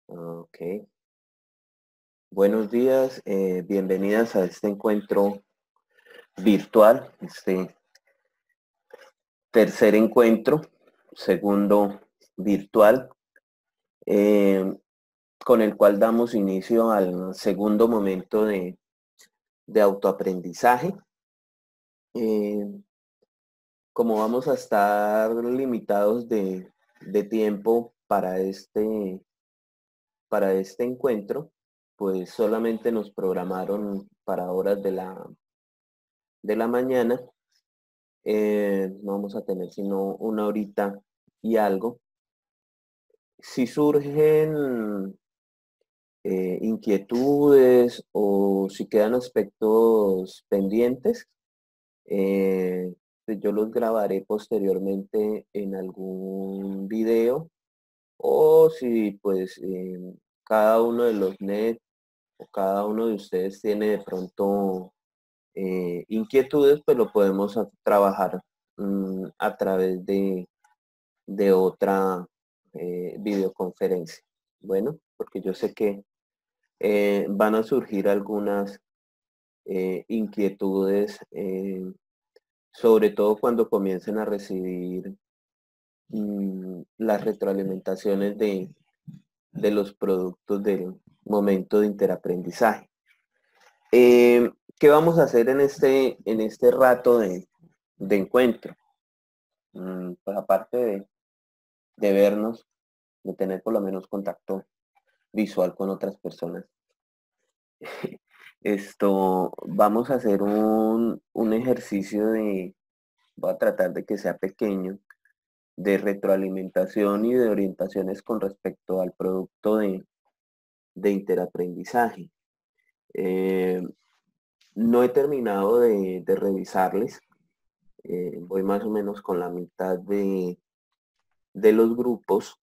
Ok, buenos días, bienvenidas a este encuentro virtual, este tercer encuentro, segundo virtual, eh, con el cual damos inicio al segundo momento de autoaprendizaje. Eh, Como vamos a estar limitados de tiempo para este encuentro, pues solamente nos programaron para horas de la mañana. No vamos a tener sino una horita y algo. Si surgen inquietudes o si quedan aspectos pendientes, pues yo los grabaré posteriormente en algún video, o si pues cada uno de los net o cada uno de ustedes tiene de pronto inquietudes, pues lo podemos trabajar a través de otra videoconferencia. Bueno, porque yo sé que van a surgir algunas inquietudes, sobre todo cuando comiencen a recibir las retroalimentaciones de los productos del momento de interaprendizaje. ¿Qué vamos a hacer en este rato de encuentro? Pues aparte de vernos, de tener por lo menos contacto visual con otras personas. Vamos a hacer un ejercicio voy a tratar de que sea pequeño, de retroalimentación y de orientaciones con respecto al producto de interaprendizaje. Eh, no he terminado de revisarles, voy más o menos con la mitad de los grupos,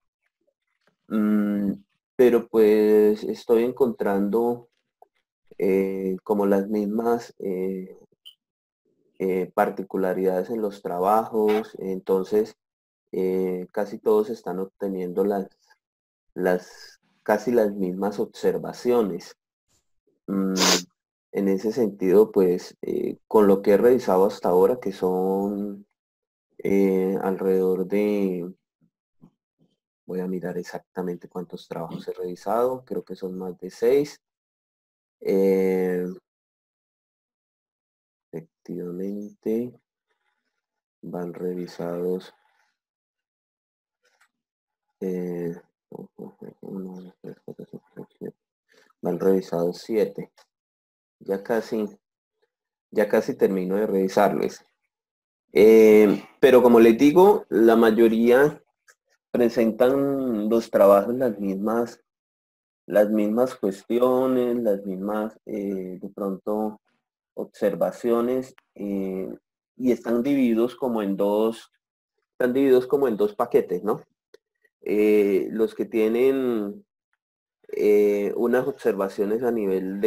mm, pero pues estoy encontrando como las mismas particularidades en los trabajos. Entonces casi todos están obteniendo casi las mismas observaciones. Mm, en ese sentido, pues con lo que he revisado hasta ahora, que son alrededor voy a mirar exactamente cuántos trabajos he revisado, creo que son más de 6. Efectivamente, van revisados. eh, Van revisados 7. Ya casi, ya casi termino de revisarlos. Pero como les digo, la mayoría presentan los trabajos las mismas cuestiones, las mismas, de pronto, observaciones, y están divididos como en dos paquetes, ¿no? Los que tienen unas observaciones a nivel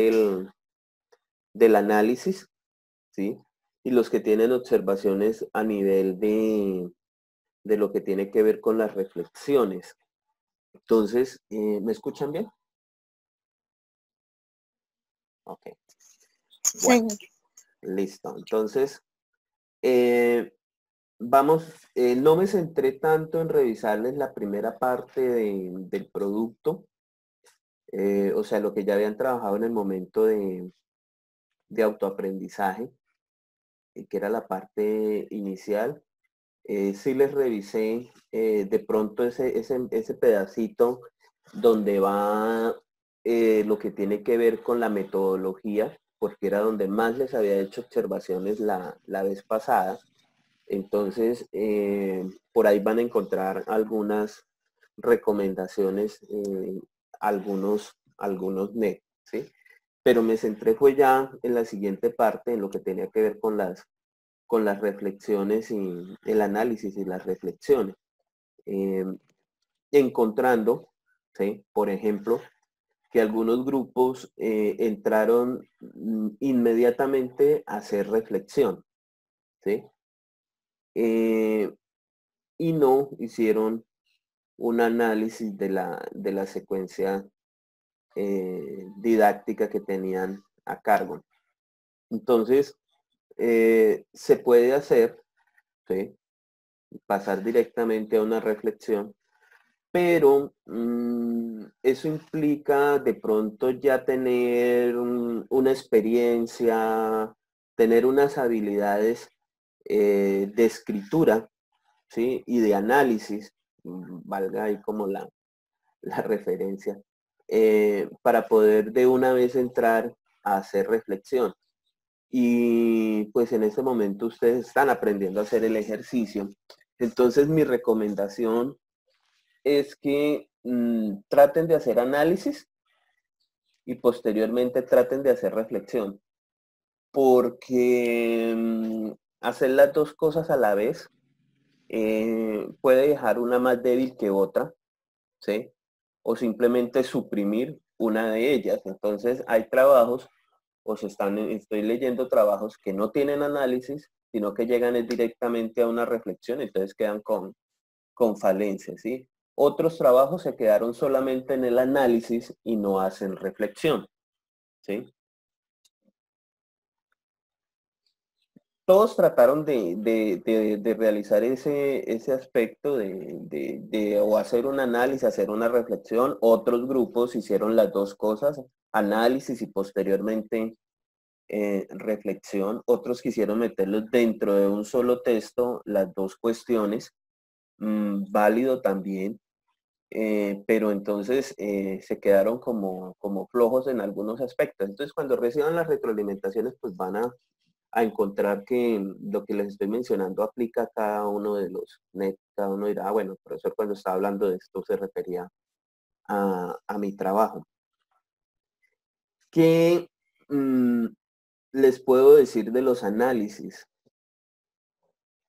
del análisis, ¿sí? Y los que tienen observaciones a nivel de lo que tiene que ver con las reflexiones. Entonces, ¿me escuchan bien? Ok, Sí, bueno, señor. listo. Entonces, vamos, no me centré tanto en revisarles la primera parte del producto, o sea, lo que ya habían trabajado en el momento de autoaprendizaje, que era la parte inicial. Sí les revisé de pronto ese pedacito donde va lo que tiene que ver con la metodología, porque era donde más les había hecho observaciones la vez pasada. Entonces, por ahí van a encontrar algunas recomendaciones, algunos net, ¿sí? Pero me centré fue ya en la siguiente parte, en lo que tenía que ver con las reflexiones y el análisis y las reflexiones. Eh, Encontrando, ¿sí? Por ejemplo, que algunos grupos entraron inmediatamente a hacer reflexión, ¿sí? Y no hicieron un análisis de la secuencia didáctica que tenían a cargo. Entonces, se puede hacer, ¿sí? Pasar directamente a una reflexión, pero eso implica de pronto ya tener una experiencia, tener unas habilidades de escritura, ¿sí? Y de análisis, valga ahí como la referencia, para poder de una vez entrar a hacer reflexión. Y pues en ese momento ustedes están aprendiendo a hacer el ejercicio. Entonces mi recomendación es que traten de hacer análisis y posteriormente traten de hacer reflexión, porque hacer las dos cosas a la vez puede dejar una más débil que otra, ¿sí? O simplemente suprimir una de ellas. Entonces hay trabajos, estoy leyendo trabajos que no tienen análisis, sino que llegan directamente a una reflexión, entonces quedan con falencias, ¿sí? Otros trabajos se quedaron solamente en el análisis y no hacen reflexión, ¿sí? Todos trataron de realizar ese aspecto o hacer un análisis, hacer una reflexión. Otros grupos hicieron las dos cosas, análisis y posteriormente reflexión. Otros quisieron meterlos dentro de un solo texto, las dos cuestiones, válido también. Pero entonces se quedaron como flojos en algunos aspectos. Entonces cuando reciban las retroalimentaciones, pues van a encontrar que lo que les estoy mencionando aplica a cada uno de los NET. Cada uno dirá, bueno, el profesor cuando estaba hablando de esto se refería a mi trabajo. ¿Qué les puedo decir de los análisis?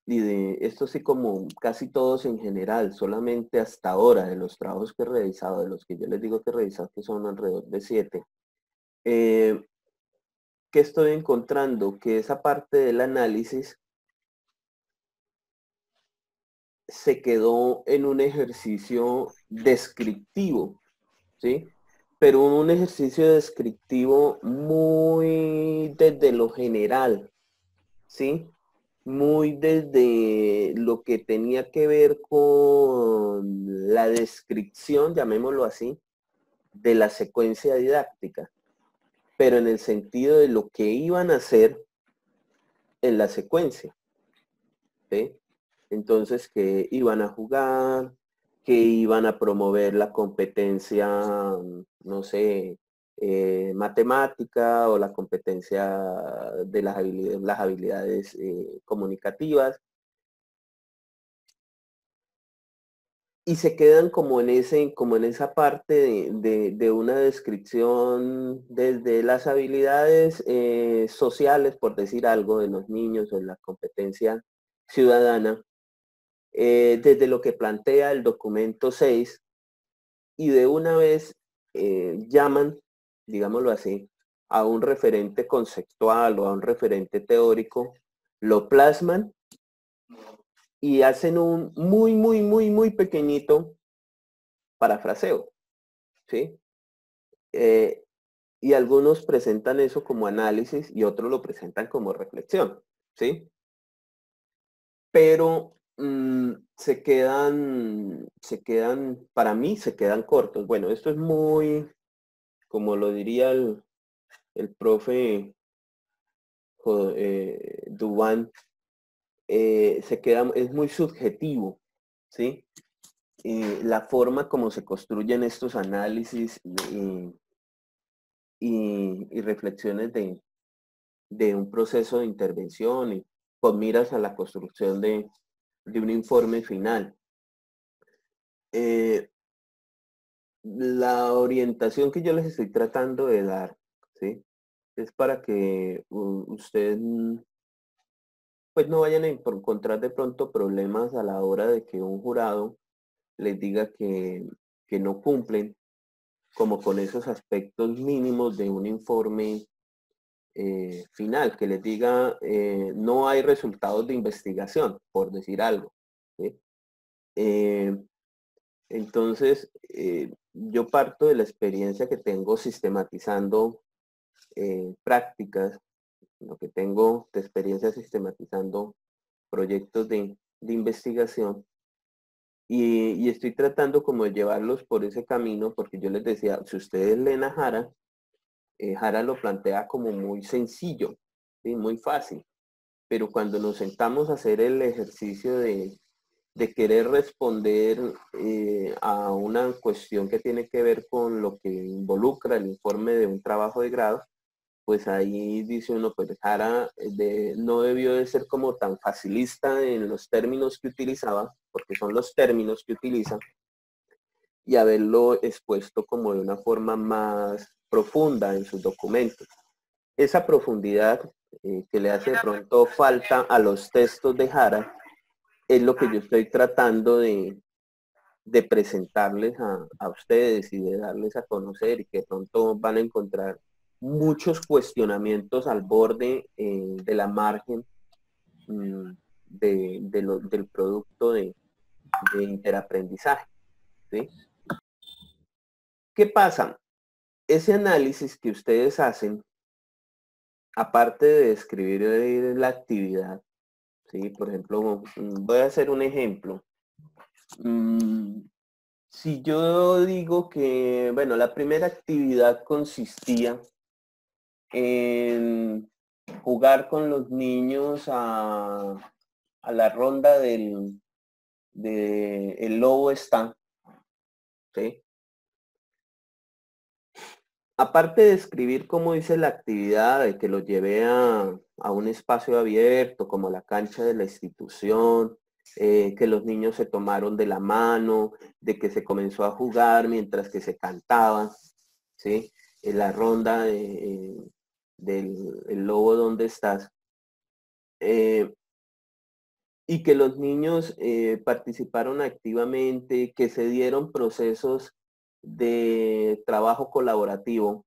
Y de esto sí como casi todos en general, solamente hasta ahora de los trabajos que he revisado, de los que yo les digo que he revisado, que son alrededor de 7, ¿qué estoy encontrando? Que esa parte del análisis se quedó en un ejercicio descriptivo, ¿sí? Pero un ejercicio descriptivo muy desde lo general, ¿sí? Muy desde lo que tenía que ver con la descripción, llamémoslo así, de la secuencia didáctica, pero en el sentido de lo que iban a hacer en la secuencia, ¿sí? Entonces, que iban a jugar, que iban a promover la competencia, no sé, matemática o la competencia de las habilidades comunicativas, y se quedan como en esa parte de una descripción desde las habilidades sociales, por decir algo, de los niños o en la competencia ciudadana, desde lo que plantea el documento 6, y de una vez llaman, digámoslo así, a un referente conceptual o a un referente teórico, lo plasman y hacen un muy pequeñito parafraseo, ¿sí? Eh, y algunos presentan eso como análisis y otros lo presentan como reflexión, ¿sí? Pero para mí se quedan cortos. Bueno, esto es muy, como lo diría el profe Dubán, es muy subjetivo, ¿sí? La forma como se construyen estos análisis y reflexiones de un proceso de intervención y con miras a la construcción de un informe final. La orientación que yo les estoy tratando de dar, ¿sí? Es para que ustedes pues no vayan a encontrar de pronto problemas a la hora de que un jurado les diga que no cumplen como con esos aspectos mínimos de un informe final, que les diga no hay resultados de investigación, por decir algo, ¿sí? Entonces, yo parto de la experiencia que tengo sistematizando prácticas, lo que tengo de experiencia sistematizando proyectos de investigación y estoy tratando como de llevarlos por ese camino porque yo les decía, si ustedes leen a Jara, Jara lo plantea como muy sencillo, ¿sí? Muy fácil, pero cuando nos sentamos a hacer el ejercicio de querer responder a una cuestión que tiene que ver con lo que involucra el informe de un trabajo de grado, pues ahí dice uno, pues Jara no debió de ser como tan facilista en los términos que utilizaba, porque son los términos que utiliza, y haberlo expuesto como de una forma más profunda en sus documentos. Esa profundidad que le hace de pronto falta a los textos de Jara es lo que yo estoy tratando de presentarles a ustedes y de darles a conocer y que pronto van a encontrar muchos cuestionamientos al borde de la margen del producto de interaprendizaje. ¿Sí? ¿Qué pasa? Ese análisis que ustedes hacen, aparte de describir la actividad, ¿sí? Por ejemplo, voy a hacer un ejemplo. Si yo digo que, bueno, la primera actividad consistía en jugar con los niños a la ronda de El Lobo Está, ¿sí? Aparte de escribir cómo hice la actividad, de que lo llevé a un espacio abierto, como la cancha de la institución, que los niños se tomaron de la mano, de que se comenzó a jugar mientras que se cantaba, ¿sí? En la ronda del El Lobo, ¿dónde estás? Y que los niños participaron activamente, que se dieron procesos de trabajo colaborativo.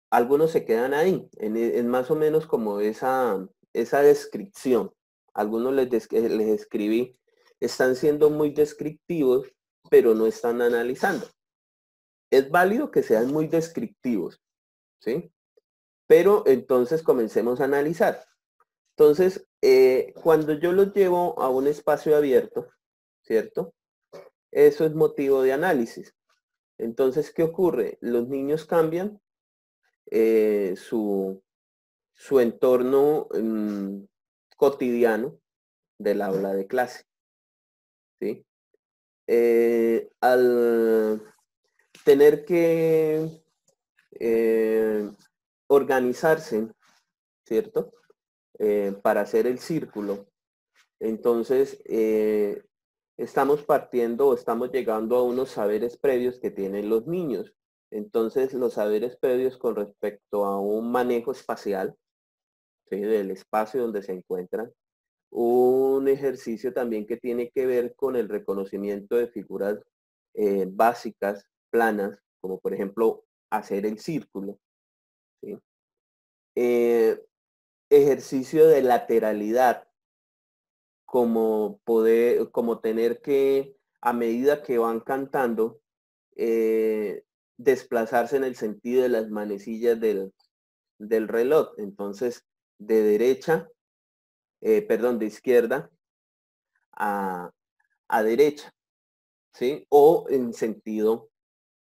Algunos se quedan ahí, en más o menos como esa descripción. Algunos les escribí, están siendo muy descriptivos, pero no están analizando. Es válido que sean muy descriptivos, ¿sí? Pero entonces comencemos a analizar. Entonces, cuando yo los llevo a un espacio abierto, ¿cierto? Eso es motivo de análisis. Entonces, ¿qué ocurre? Los niños cambian su entorno cotidiano del aula de clase, ¿sí? Al tener que organizarse, ¿cierto? Para hacer el círculo, entonces estamos partiendo o estamos llegando a unos saberes previos que tienen los niños. Entonces, los saberes previos con respecto a un manejo espacial, ¿sí? Del espacio donde se encuentran. Un ejercicio también que tiene que ver con el reconocimiento de figuras básicas, planas, como por ejemplo hacer el círculo. ¿Sí? Eh, ejercicio de lateralidad, como poder, como tener que, a medida que van cantando, desplazarse en el sentido de las manecillas del reloj. Entonces, de derecha, perdón, de izquierda a, a derecha, ¿sí? O en sentido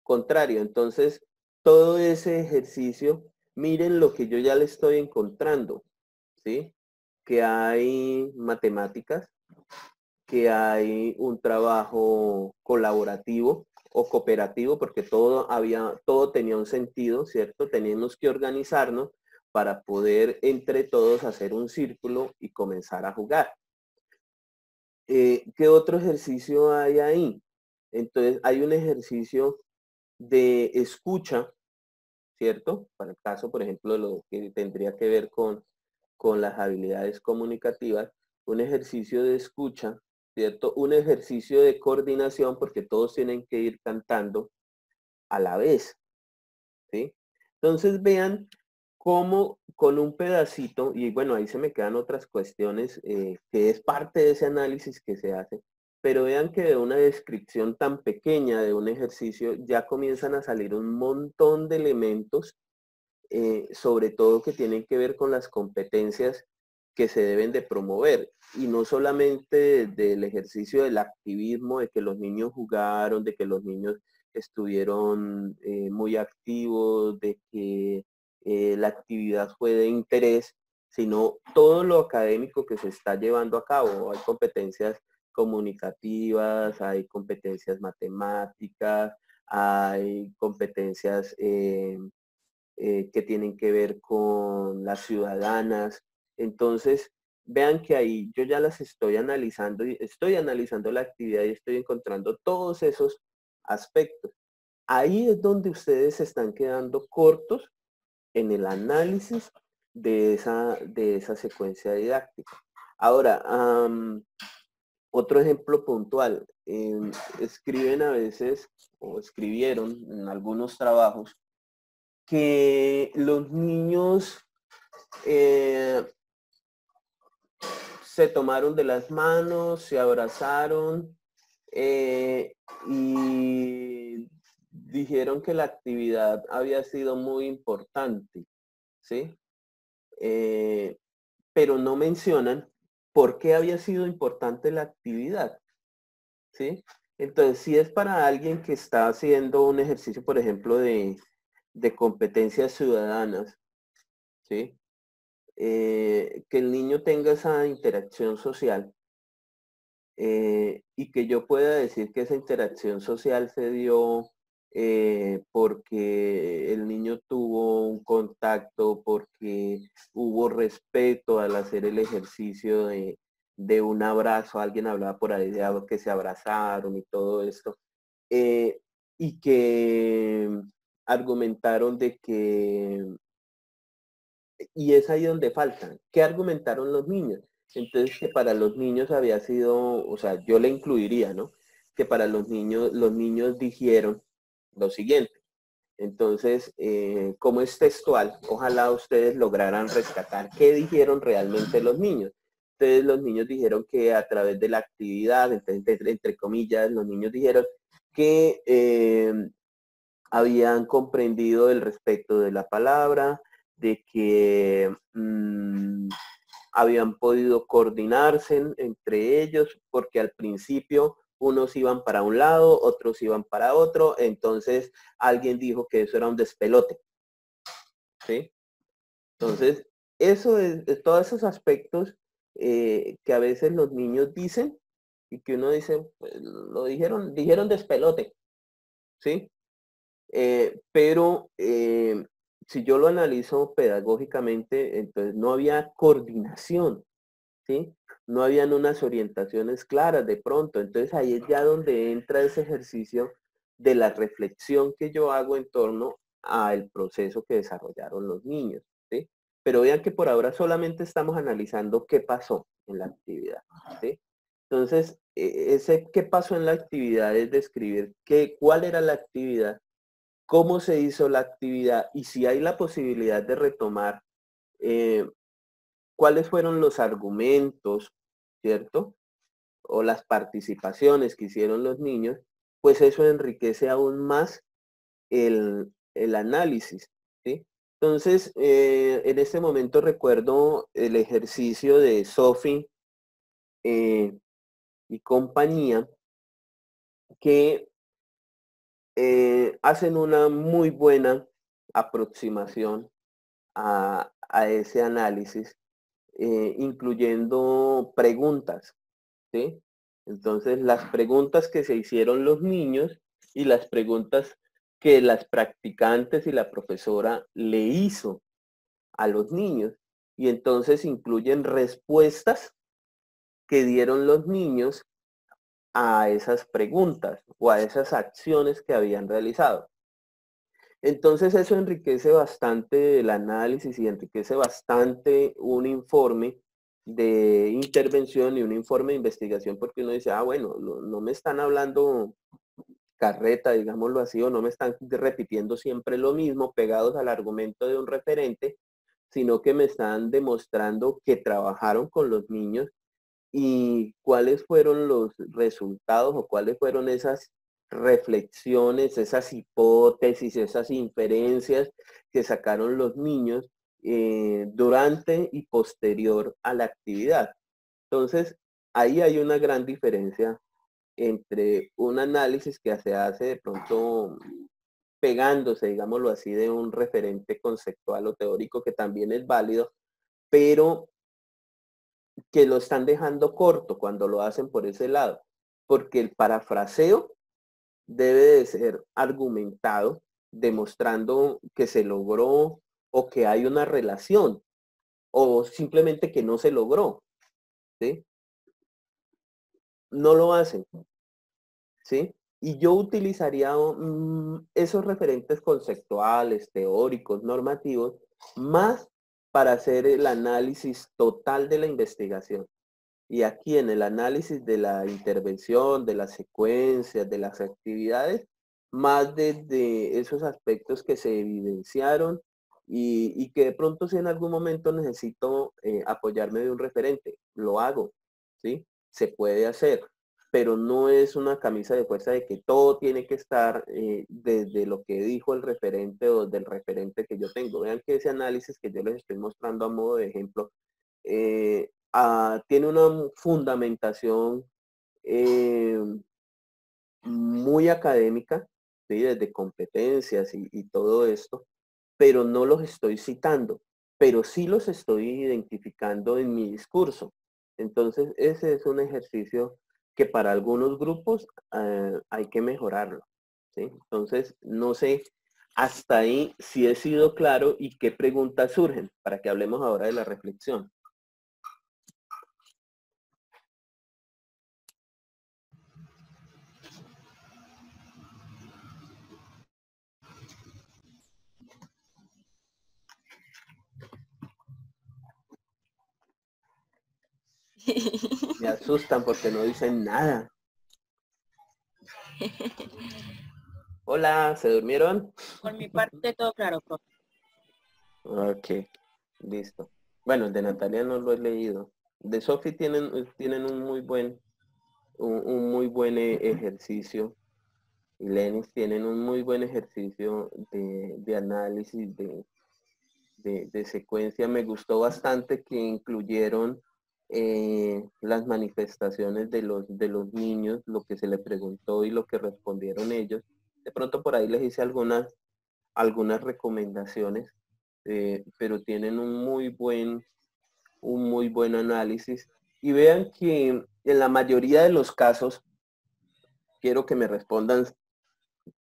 contrario. Entonces, todo ese ejercicio, miren lo que yo ya le estoy encontrando, ¿sí? Que hay matemáticas, que hay un trabajo colaborativo o cooperativo, porque todo tenía un sentido, ¿cierto? Teníamos que organizarnos para poder entre todos hacer un círculo y comenzar a jugar. ¿Qué otro ejercicio hay ahí? Entonces, hay un ejercicio de escucha, ¿cierto? Para el caso, por ejemplo, de lo que tendría que ver con las habilidades comunicativas, un ejercicio de escucha, ¿cierto? Un ejercicio de coordinación, porque todos tienen que ir cantando a la vez, ¿sí? Entonces vean cómo con un pedacito, y bueno, ahí se me quedan otras cuestiones que es parte de ese análisis que se hace, pero vean que de una descripción tan pequeña de un ejercicio ya comienzan a salir un montón de elementos, sobre todo que tienen que ver con las competencias que se deben de promover. Y no solamente del ejercicio del activismo, de que los niños jugaron, de que los niños estuvieron muy activos, de que la actividad fue de interés, sino todo lo académico que se está llevando a cabo. Hay competencias comunicativas, hay competencias matemáticas, hay competencias que tienen que ver con las ciudadanas. Entonces, vean que ahí yo ya las estoy analizando y estoy analizando la actividad y estoy encontrando todos esos aspectos. Ahí es donde ustedes se están quedando cortos en el análisis de esa secuencia didáctica. Ahora, otro ejemplo puntual, escriben a veces o escribieron en algunos trabajos que los niños se tomaron de las manos, se abrazaron y dijeron que la actividad había sido muy importante, ¿sí? Pero no mencionan por qué había sido importante la actividad, ¿sí? Entonces, si es para alguien que está haciendo un ejercicio, por ejemplo, de competencias ciudadanas, ¿sí? Que el niño tenga esa interacción social y que yo pueda decir que esa interacción social se dio porque el niño tuvo un contacto, porque hubo respeto al hacer el ejercicio de un abrazo, alguien hablaba por ahí de que se abrazaron y todo esto, eh, y que argumentaron de que y es ahí donde faltan. ¿Qué argumentaron los niños? Entonces, que para los niños había sido, o sea, yo le incluiría, ¿no? Que para los niños dijeron lo siguiente. Entonces, como es textual, ojalá ustedes lograran rescatar qué dijeron realmente los niños. Entonces, los niños dijeron que a través de la actividad, entre comillas, los niños dijeron que habían comprendido el respeto de la palabra, de que habían podido coordinarse entre ellos, porque al principio unos iban para un lado, otros iban para otro, entonces alguien dijo que eso era un despelote, ¿sí? Entonces, eso es todos esos aspectos que a veces los niños dicen y que uno dice, pues, lo dijeron despelote, ¿sí? Pero si yo lo analizo pedagógicamente, entonces no había coordinación, ¿sí? No habían unas orientaciones claras de pronto. Entonces ahí es ya donde entra ese ejercicio de la reflexión que yo hago en torno al proceso que desarrollaron los niños, ¿sí? Pero vean que por ahora solamente estamos analizando qué pasó en la actividad, ¿sí? Entonces, ese qué pasó en la actividad es describir cuál era la actividad, cómo se hizo la actividad y si hay la posibilidad de retomar eh, cuáles fueron los argumentos, ¿cierto? O las participaciones que hicieron los niños, pues eso enriquece aún más el análisis, ¿sí? Entonces, en este momento recuerdo el ejercicio de Sophie y compañía que hacen una muy buena aproximación a ese análisis, incluyendo preguntas, ¿sí? Entonces, las preguntas que se hicieron los niños y las preguntas que las practicantes y la profesora le hizo a los niños. Y entonces incluyen respuestas que dieron los niños a esas preguntas o a esas acciones que habían realizado. Entonces eso enriquece bastante el análisis y enriquece bastante un informe de intervención y un informe de investigación porque uno dice, ah, bueno, no me están hablando carreta, digámoslo así, o no me están repitiendo siempre lo mismo, pegados al argumento de un referente, sino que me están demostrando que trabajaron con los niños y cuáles fueron los resultados o cuáles fueron esas reflexiones, esas hipótesis, esas inferencias que sacaron los niños durante y posterior a la actividad. Entonces, ahí hay una gran diferencia entre un análisis que se hace de pronto pegándose, digámoslo así, de un referente conceptual o teórico que también es válido, pero que lo están dejando corto cuando lo hacen por ese lado, porque el parafraseo debe de ser argumentado, demostrando que se logró o que hay una relación, o simplemente que no se logró, ¿sí? No lo hacen, ¿sí? Y yo utilizaría esos referentes conceptuales, teóricos, normativos, más para hacer el análisis total de la investigación. Y aquí en el análisis de la intervención, de las secuencias, de las actividades, más desde esos aspectos que se evidenciaron y que de pronto si en algún momento necesito apoyarme de un referente, lo hago, ¿sí? Se puede hacer, pero no es una camisa de fuerza de que todo tiene que estar desde lo que dijo el referente o del referente que yo tengo. Vean que ese análisis que yo les estoy mostrando a modo de ejemplo, tiene una fundamentación muy académica, ¿sí? Desde competencias y todo esto, pero no los estoy citando, pero sí los estoy identificando en mi discurso. Entonces, ese es un ejercicio que para algunos grupos hay que mejorarlo, ¿sí? Entonces, no sé hasta ahí si he sido claro y qué preguntas surgen para que hablemos ahora de la reflexión. Me asustan porque no dicen nada. Hola, ¿se durmieron? Por mi parte, todo claro, profe. Ok, listo. Bueno, el de Natalia no lo he leído. De Sophie tienen un muy buen ejercicio. Y Lenis tienen un muy buen ejercicio de análisis de secuencia. Me gustó bastante que incluyeron las manifestaciones de los niños, lo que se le preguntó y lo que respondieron ellos. De pronto por ahí les hice algunas recomendaciones, pero tienen un muy buen análisis. Y vean que en la mayoría de los casos, quiero que me respondan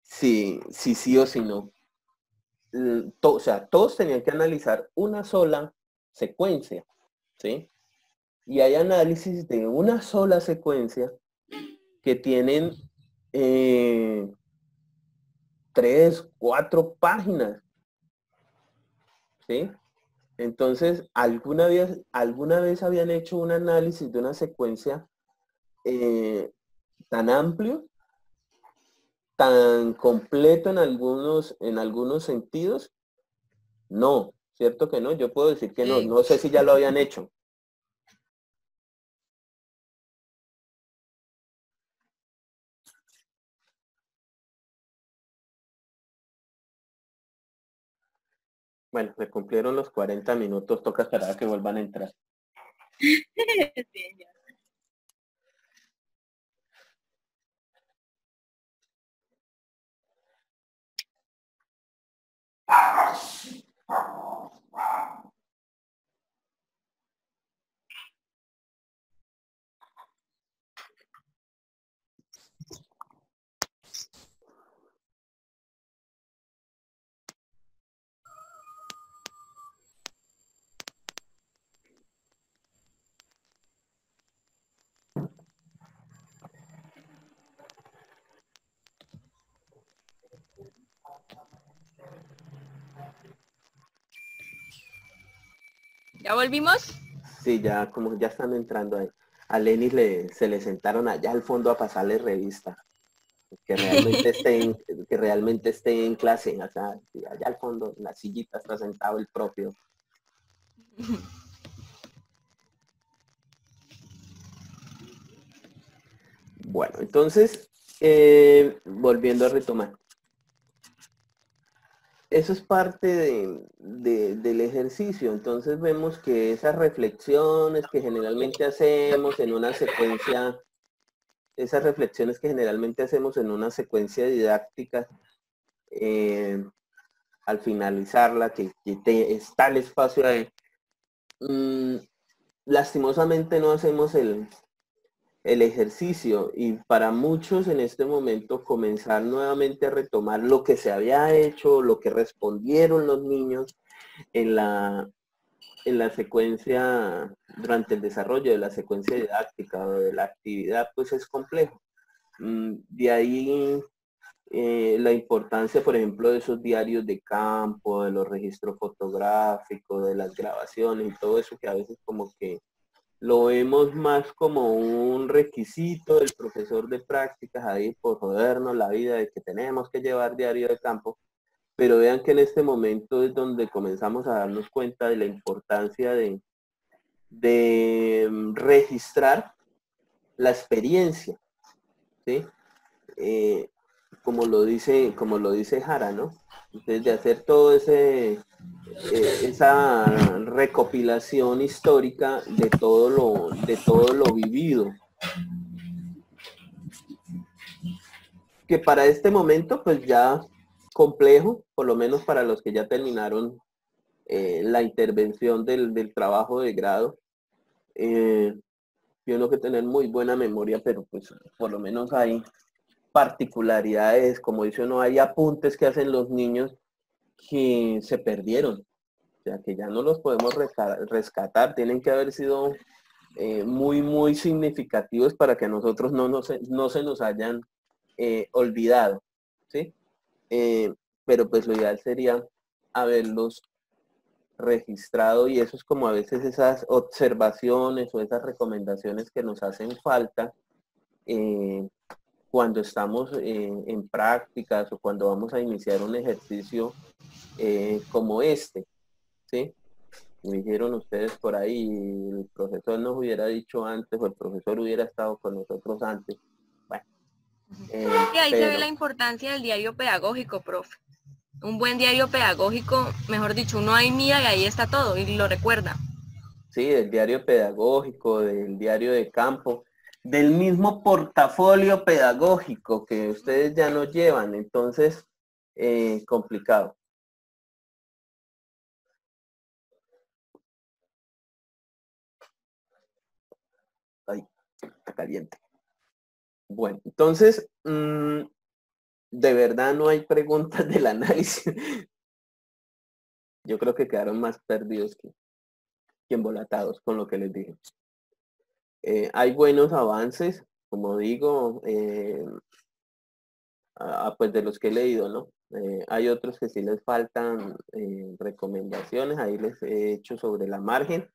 si sí o si no. O sea, todos tenían que analizar una sola secuencia, ¿sí? Y hay análisis de una sola secuencia que tienen 3, 4 páginas, ¿sí? Entonces, alguna vez habían hecho un análisis de una secuencia tan amplio, tan completo en algunos sentidos? No, ¿cierto que no? Yo puedo decir que no. No sé si ya lo habían hecho. Bueno, me cumplieron los 40 minutos, toca esperar a que vuelvan a entrar. Bien, ya. ¿Ya volvimos? Sí, ya como ya están entrando ahí. A Lenny se le sentaron allá al fondo a pasarle revista. Que realmente esté en clase. O sea, allá al fondo, en la sillita está sentado el propio. Bueno, entonces, volviendo a retomar. Eso es parte del ejercicio. Entonces vemos que esas reflexiones que generalmente hacemos en una secuencia, esas reflexiones que generalmente hacemos en una secuencia didáctica, al finalizarla, que está el espacio ahí, lastimosamente no hacemos el ejercicio, y para muchos en este momento comenzar nuevamente a retomar lo que se había hecho, lo que respondieron los niños en la secuencia, durante el desarrollo de la secuencia didáctica o de la actividad, pues es complejo. De ahí la importancia, por ejemplo, de esos diarios de campo, de los registros fotográficos, de las grabaciones y todo eso, que a veces como que lo vemos más como un requisito del profesor de prácticas ahí por jodernos la vida de que tenemos que llevar diario de campo. Pero vean que en este momento es donde comenzamos a darnos cuenta de la importancia de registrar la experiencia, ¿sí? Como lo dice Jara, ¿no? Entonces, de hacer todo esa recopilación histórica de todo lo vivido. Que para este momento, pues ya complejo, por lo menos para los que ya terminaron la intervención del trabajo de grado. Tiene que tener muy buena memoria, pero pues por lo menos hay particularidades, como dice uno, hay apuntes que hacen los niños que se perdieron, o sea, que ya no los podemos rescatar, tienen que haber sido muy significativos para que a nosotros no se nos hayan olvidado, ¿sí? Pero pues lo ideal sería haberlos registrado, y eso es como a veces esas observaciones o esas recomendaciones que nos hacen falta cuando estamos en prácticas o cuando vamos a iniciar un ejercicio como este, ¿sí? Me dijeron ustedes por ahí, el profesor nos hubiera dicho antes o el profesor hubiera estado con nosotros antes. Bueno, Y ahí se ve pero la importancia del diario pedagógico, profe. Un buen diario pedagógico, mejor dicho, uno ahí mira y ahí está todo y lo recuerda. sí, del diario pedagógico, del diario de campo, del mismo portafolio pedagógico que ustedes ya no llevan, entonces, complicado. Ay, está caliente. Bueno, entonces, de verdad no hay preguntas del análisis. Yo creo que quedaron más perdidos que embolatados con lo que les dije. Hay buenos avances, como digo, pues de los que he leído, ¿no? Hay otros que sí les faltan recomendaciones, ahí les he hecho sobre la margen.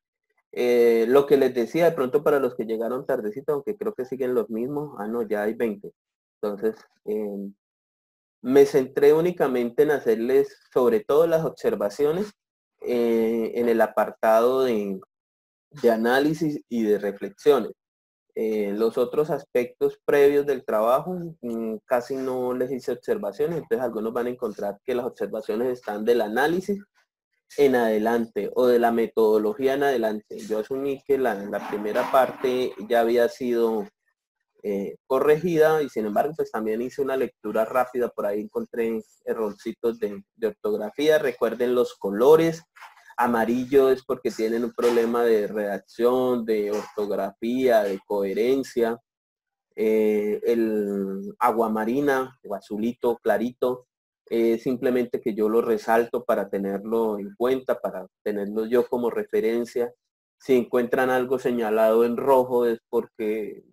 Lo que les decía, de pronto para los que llegaron tardecito, aunque creo que siguen los mismos, no, ya hay 20. Entonces, me centré únicamente en hacerles sobre todo las observaciones en el apartado de análisis y de reflexiones. Los otros aspectos previos del trabajo casi no les hice observaciones, entonces algunos van a encontrar que las observaciones están del análisis en adelante o de la metodología en adelante. Yo asumí que la primera parte ya había sido corregida, y sin embargo pues también hice una lectura rápida, por ahí encontré errorcitos de ortografía. Recuerden los colores. Amarillo es porque tienen un problema de redacción, de ortografía, de coherencia. El agua marina o azulito clarito, simplemente que yo lo resalto para tenerlo en cuenta, para tenerlo yo como referencia. Si encuentran algo señalado en rojo es porque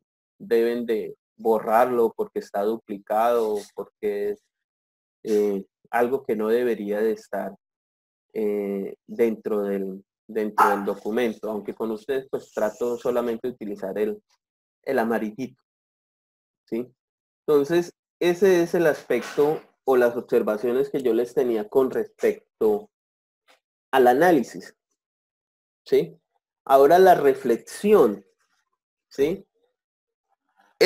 deben de borrarlo, porque está duplicado, porque es algo que no debería de estar dentro del documento, aunque con ustedes pues trato solamente de utilizar el amarillito, ¿sí? Entonces, ese es el aspecto o las observaciones que yo les tenía con respecto al análisis, ¿sí? Ahora la reflexión, ¿sí?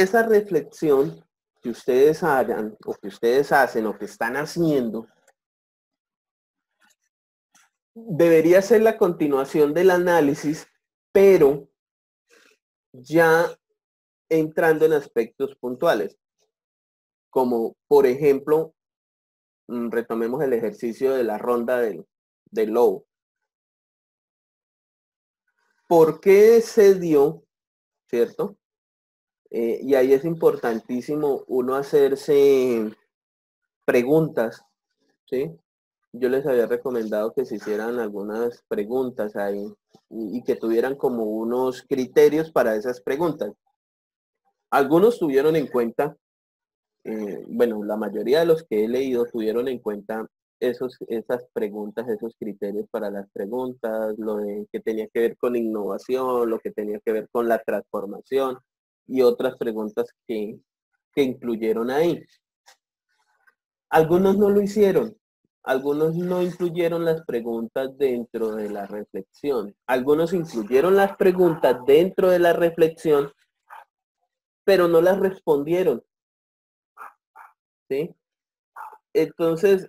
esa reflexión que ustedes hagan, o que ustedes hacen, o que están haciendo, debería ser la continuación del análisis, pero ya entrando en aspectos puntuales, como por ejemplo, retomemos el ejercicio de la ronda del lobo. ¿Por qué se dio, cierto? Y ahí es importantísimo uno hacerse preguntas, ¿sí? Yo les había recomendado que se hicieran algunas preguntas ahí y que tuvieran como unos criterios para esas preguntas. Algunos tuvieron en cuenta, bueno, la mayoría de los que he leído tuvieron en cuenta esas preguntas, esos criterios para las preguntas, lo de que tenía que ver con innovación, lo que tenía que ver con la transformación y otras preguntas que incluyeron ahí. Algunos no lo hicieron, algunos no incluyeron las preguntas dentro de la reflexión, algunos incluyeron las preguntas dentro de la reflexión, pero no las respondieron, ¿sí? Entonces,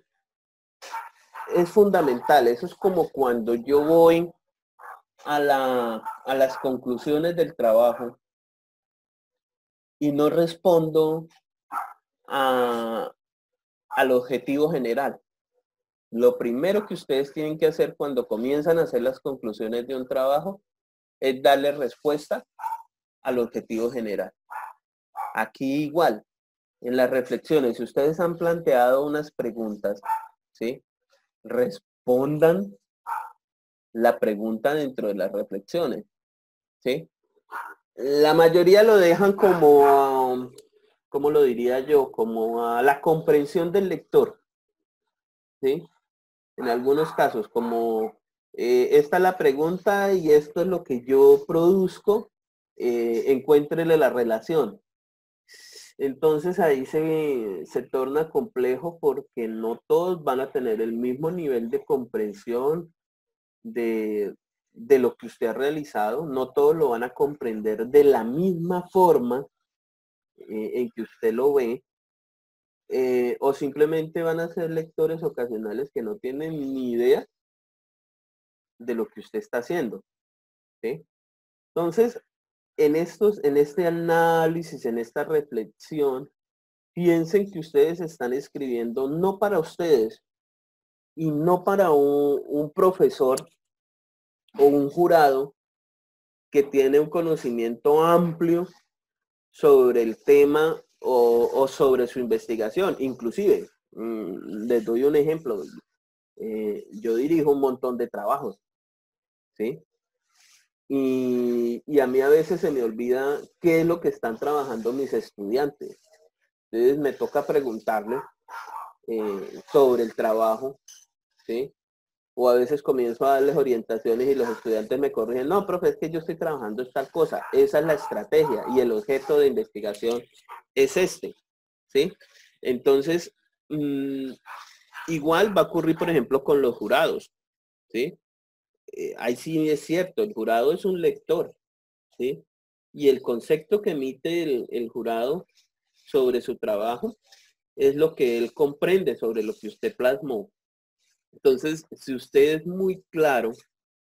es fundamental, eso es como cuando yo voy a las conclusiones del trabajo y no respondo al objetivo general. Lo primero que ustedes tienen que hacer cuando comienzan a hacer las conclusiones de un trabajo es darle respuesta al objetivo general. Aquí igual, en las reflexiones, si ustedes han planteado unas preguntas, ¿sí? Respondan la pregunta dentro de las reflexiones, ¿sí? La mayoría lo dejan como, ¿cómo lo diría yo? Como a la comprensión del lector, ¿sí? En algunos casos, como esta es la pregunta y esto es lo que yo produzco, encuéntrele la relación. Entonces ahí se torna complejo porque no todos van a tener el mismo nivel de comprensión de lo que usted ha realizado, no todos lo van a comprender de la misma forma en que usted lo ve, o simplemente van a ser lectores ocasionales que no tienen ni idea de lo que usted está haciendo, ¿sí? Entonces, en este análisis, en esta reflexión, piensen que ustedes están escribiendo no para ustedes y no para un profesor o un jurado que tiene un conocimiento amplio sobre el tema o sobre su investigación. Inclusive, les doy un ejemplo. Yo dirijo un montón de trabajos, ¿sí? Y a mí a veces se me olvida qué es lo que están trabajando mis estudiantes. Entonces me toca preguntarles sobre el trabajo, ¿sí? O a veces comienzo a darles orientaciones y los estudiantes me corrigen, no, profe, es que yo estoy trabajando esta cosa. Esa es la estrategia y el objeto de investigación es este, ¿sí? Entonces, igual va a ocurrir, por ejemplo, con los jurados, ¿sí? Ahí sí es cierto, el jurado es un lector, ¿sí? Y el concepto que emite el jurado sobre su trabajo es lo que él comprende sobre lo que usted plasmó. Entonces, si usted es muy claro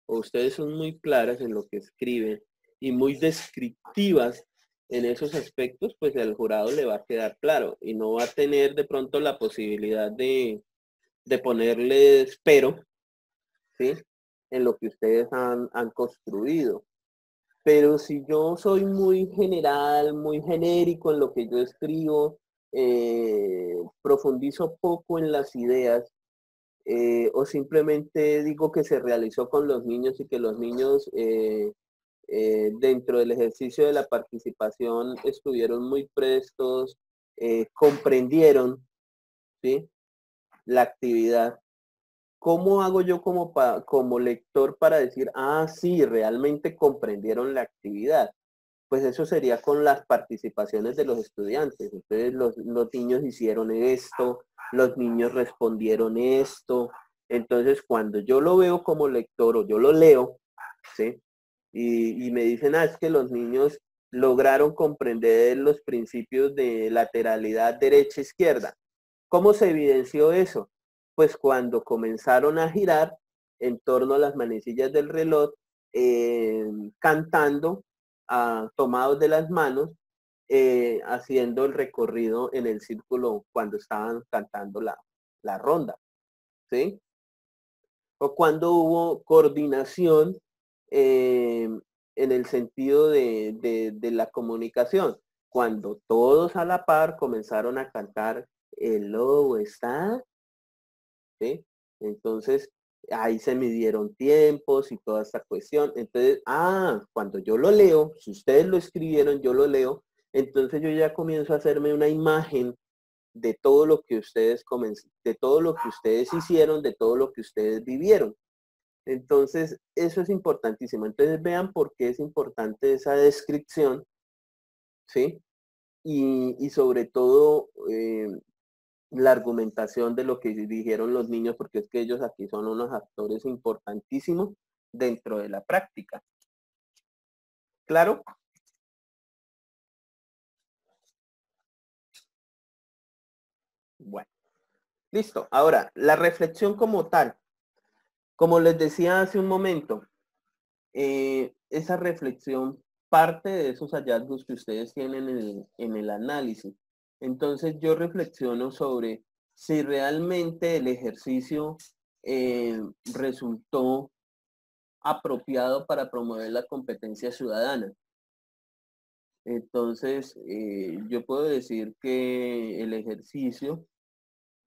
o ustedes son muy claras en lo que escriben y muy descriptivas en esos aspectos, pues al jurado le va a quedar claro y no va a tener de pronto la posibilidad de ponerles pero, ¿sí? En lo que ustedes han construido. Pero si yo soy muy general, muy genérico en lo que yo escribo, profundizo poco en las ideas, o simplemente digo que se realizó con los niños y que los niños dentro del ejercicio de la participación estuvieron muy prestos, comprendieron, ¿sí? La actividad. ¿Cómo hago yo como lector para decir, ah, sí, realmente comprendieron la actividad? Pues eso sería con las participaciones de los estudiantes. Entonces los niños hicieron esto, los niños respondieron esto. Entonces cuando yo lo veo como lector o yo lo leo, ¿sí? Y me dicen, ah, es que los niños lograron comprender los principios de lateralidad derecha-izquierda. ¿Cómo se evidenció eso? Pues cuando comenzaron a girar en torno a las manecillas del reloj, cantando, tomados de las manos, haciendo el recorrido en el círculo cuando estaban cantando la ronda, ¿sí? O cuando hubo coordinación en el sentido de la comunicación, cuando todos a la par comenzaron a cantar el lobo está, ¿sí? Entonces, ahí se midieron tiempos y toda esta cuestión. Entonces, cuando yo lo leo, si ustedes lo escribieron, yo lo leo, entonces yo ya comienzo a hacerme una imagen de todo lo que ustedes de todo lo que ustedes hicieron, de todo lo que ustedes vivieron. Entonces, eso es importantísimo. Entonces, vean por qué es importante esa descripción, ¿sí? Y sobre todo, la argumentación de lo que dijeron los niños, porque es que ellos aquí son unos actores importantísimos dentro de la práctica. ¿Claro? Bueno, listo. Ahora, la reflexión como tal. Como les decía hace un momento, esa reflexión parte de esos hallazgos que ustedes tienen en el análisis. Entonces yo reflexiono sobre si realmente el ejercicio resultó apropiado para promover la competencia ciudadana. Entonces, yo puedo decir que el ejercicio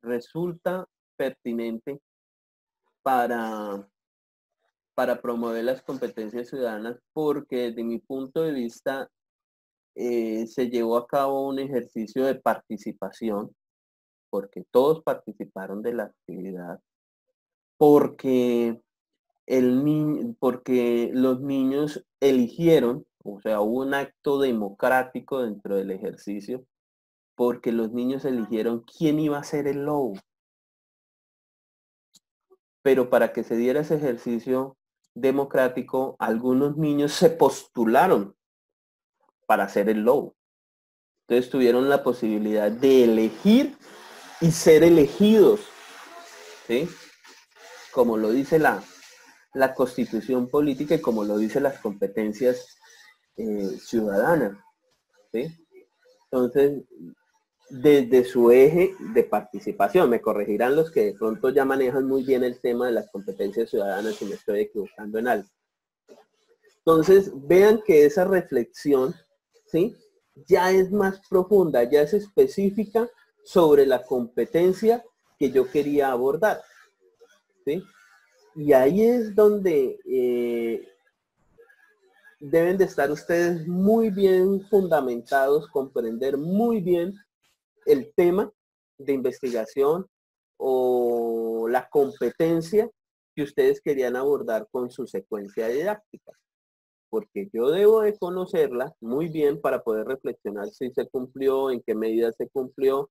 resulta pertinente para promover las competencias ciudadanas porque desde mi punto de vista se llevó a cabo un ejercicio de participación, porque todos participaron de la actividad, porque porque los niños eligieron, o sea, hubo un acto democrático dentro del ejercicio, porque los niños eligieron quién iba a ser el lobo. Pero para que se diera ese ejercicio democrático, algunos niños se postularon para ser el lobo. Entonces tuvieron la posibilidad de elegir y ser elegidos, ¿sí? Como lo dice la Constitución política y como lo dice las competencias ciudadanas, ¿sí? Entonces, desde su eje de participación, me corregirán los que de pronto ya manejan muy bien el tema de las competencias ciudadanas si me estoy equivocando en algo. Entonces, vean que esa reflexión, ¿sí? Ya es más profunda, ya es específica sobre la competencia que yo quería abordar, ¿sí? Y ahí es donde deben de estar ustedes muy bien fundamentados, comprender muy bien el tema de investigación o la competencia que ustedes querían abordar con su secuencia didáctica. Porque yo debo de conocerla muy bien para poder reflexionar si se cumplió, en qué medida se cumplió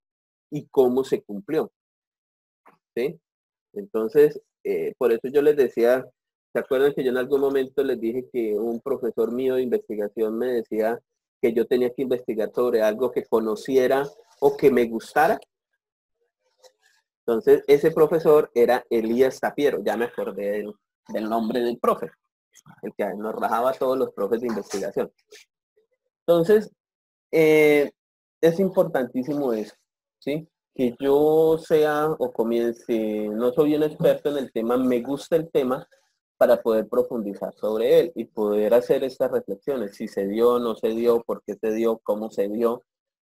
y cómo se cumplió. ¿Sí? Entonces, por eso yo les decía, ¿se acuerdan que yo en algún momento les dije que un profesor mío de investigación me decía que yo tenía que investigar sobre algo que conociera o que me gustara? Entonces, ese profesor era Elías Tapiero, ya me acordé del nombre del profe, el que nos rajaba a todos los profes de investigación. Entonces, es importantísimo eso, ¿sí? Que yo sea o comience, no soy un experto en el tema, me gusta el tema para poder profundizar sobre él y poder hacer estas reflexiones, si se dio, no se dio, por qué se dio, cómo se dio,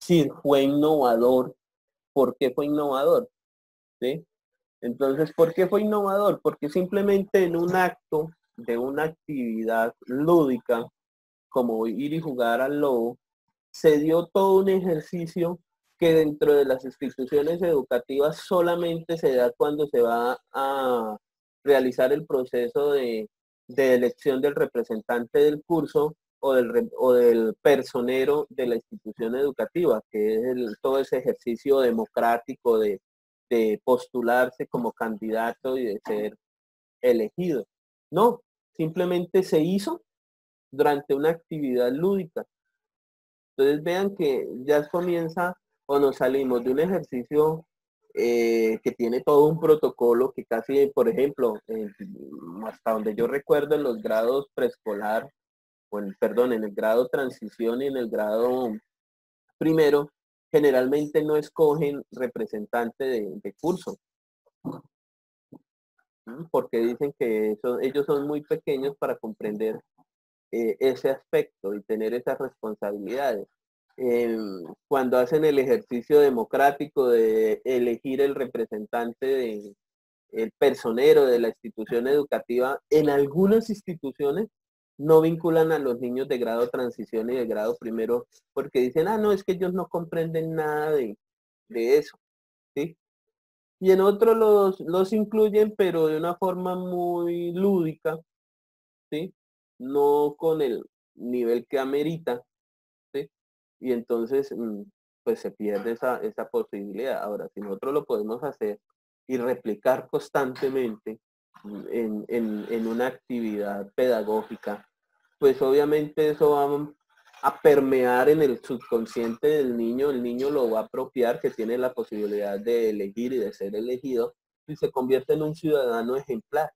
si fue innovador, por qué fue innovador, ¿sí? Entonces, ¿por qué fue innovador? Porque simplemente en un acto de una actividad lúdica, como ir y jugar al lobo, se dio todo un ejercicio que dentro de las instituciones educativas solamente se da cuando se va a realizar el proceso de elección del representante del curso o del personero de la institución educativa, que es todo ese ejercicio democrático de postularse como candidato y de ser elegido. No, simplemente se hizo durante una actividad lúdica. Entonces vean que ya comienza o nos salimos de un ejercicio que tiene todo un protocolo que casi, por ejemplo, hasta donde yo recuerdo en los grados preescolar, perdón, en el grado transición y en el grado primero, generalmente no escogen representante de curso, porque dicen que ellos son muy pequeños para comprender ese aspecto y tener esas responsabilidades. Cuando hacen el ejercicio democrático de elegir el representante, el personero de la institución educativa, en algunas instituciones no vinculan a los niños de grado transición y de grado primero porque dicen, no, es que ellos no comprenden nada de eso, ¿sí? Y en otros los incluyen, pero de una forma muy lúdica, ¿sí? No con el nivel que amerita, ¿sí? Y entonces, pues se pierde esa posibilidad. Ahora, si nosotros lo podemos hacer y replicar constantemente en una actividad pedagógica, pues obviamente eso va a permear en el subconsciente del niño, el niño lo va a apropiar, que tiene la posibilidad de elegir y de ser elegido, y se convierte en un ciudadano ejemplar.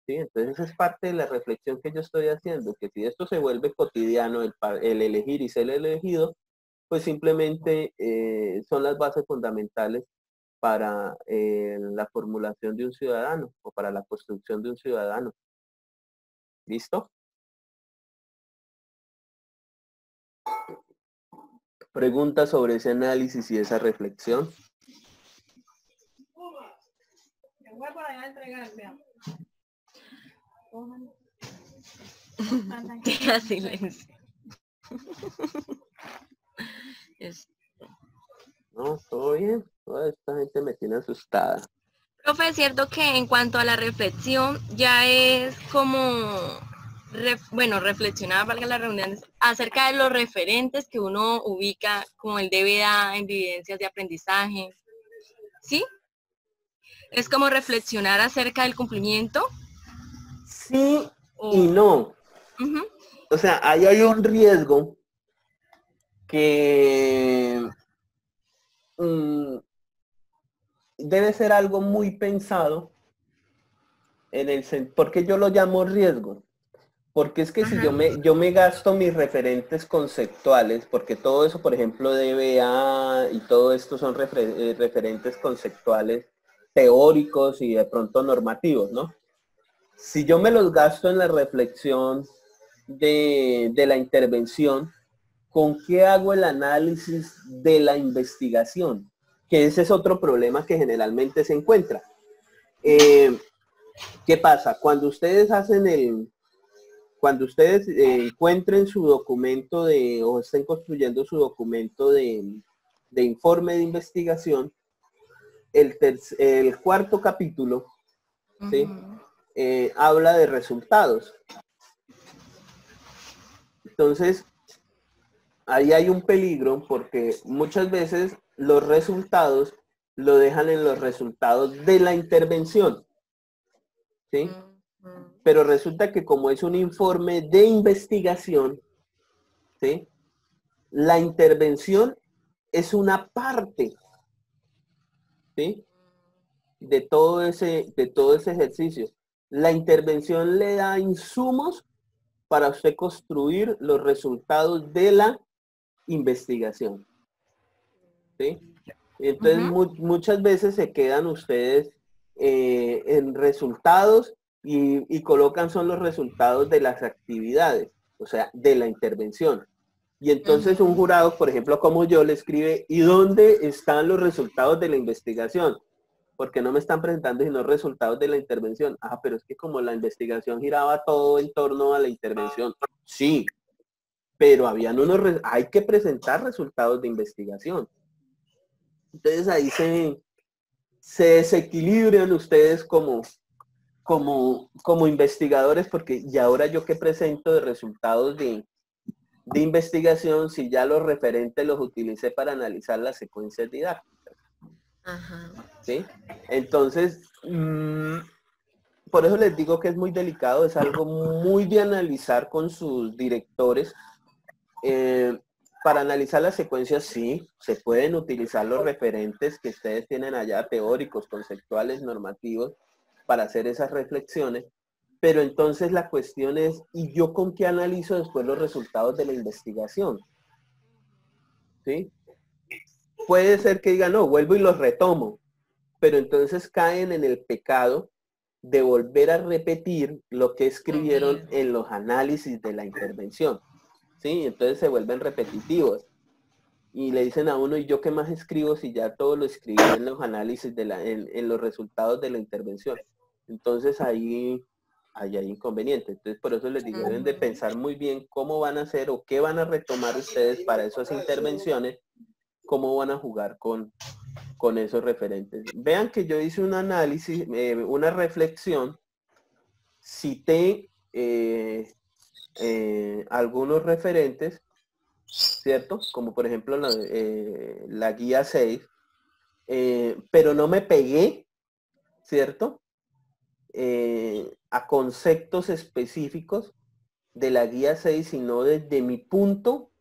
¿Sí? Entonces esa es parte de la reflexión que yo estoy haciendo, que si esto se vuelve cotidiano, el elegir y ser elegido, pues simplemente son las bases fundamentales para la formulación de un ciudadano o para la construcción de un ciudadano. ¿Listo? Preguntas sobre ese análisis y esa reflexión. Deja silencio. No, todo bien. Toda esta gente me tiene asustada. Profe, es cierto que en cuanto a la reflexión, ya es como, reflexionar, valga la redundancia, acerca de los referentes que uno ubica, como el DBA en evidencias de aprendizaje. ¿Sí? Es como reflexionar acerca del cumplimiento. Sí y no. O sea, ahí hay un riesgo que debe ser algo muy pensado porque yo lo llamo riesgo. Porque es que si yo me gasto mis referentes conceptuales, porque todo eso, por ejemplo, DBA y todo esto son referentes conceptuales teóricos y de pronto normativos, ¿no? Si yo me los gasto en la reflexión de la intervención, ¿con qué hago el análisis de la investigación? Que ese es otro problema que generalmente se encuentra. ¿Qué pasa? Cuando ustedes encuentren su documento o estén construyendo su documento de informe de investigación, el cuarto capítulo, ¿sí? Habla de resultados. Entonces, ahí hay un peligro porque muchas veces los resultados lo dejan en los resultados de la intervención, ¿sí? Pero resulta que como es un informe de investigación, ¿sí? La intervención es una parte, ¿sí? de todo ese ejercicio. La intervención le da insumos para usted construir los resultados de la investigación. ¿Sí? Entonces, muchas veces se quedan ustedes en resultados y colocan son los resultados de las actividades, o sea, de la intervención. Y entonces un jurado, por ejemplo, como yo, le escribe, ¿y dónde están los resultados de la investigación? Porque no me están presentando sino resultados de la intervención. Pero es que como la investigación giraba todo en torno a la intervención. Sí, pero hay que presentar resultados de investigación. Entonces ahí se desequilibran ustedes como investigadores, porque y ahora yo que presento de resultados de investigación si ya los referentes los utilicé para analizar las secuencias didácticas. ¿Sí? Entonces, por eso les digo que es muy delicado, es algo muy de analizar con sus directores, para analizar las secuencias, sí, se pueden utilizar los referentes que ustedes tienen allá, teóricos, conceptuales, normativos, para hacer esas reflexiones, pero entonces la cuestión es, ¿y yo con qué analizo después los resultados de la investigación? ¿Sí? Puede ser que digan, no, vuelvo y los retomo, pero entonces caen en el pecado de volver a repetir lo que escribieron en los análisis de la intervención. ¿Sí? Entonces se vuelven repetitivos. Y le dicen a uno, ¿y yo qué más escribo si ya todo lo escribí en los análisis, en los resultados de la intervención? Entonces ahí hay inconveniente. Entonces por eso les digo, deben de pensar muy bien cómo van a hacer o qué van a retomar ustedes para esas intervenciones, cómo van a jugar con esos referentes. Vean que yo hice un análisis, una reflexión, cité algunos referentes, ¿cierto? Como por ejemplo la guía 6, pero no me pegué, ¿cierto? A conceptos específicos de la guía 6, sino desde mi punto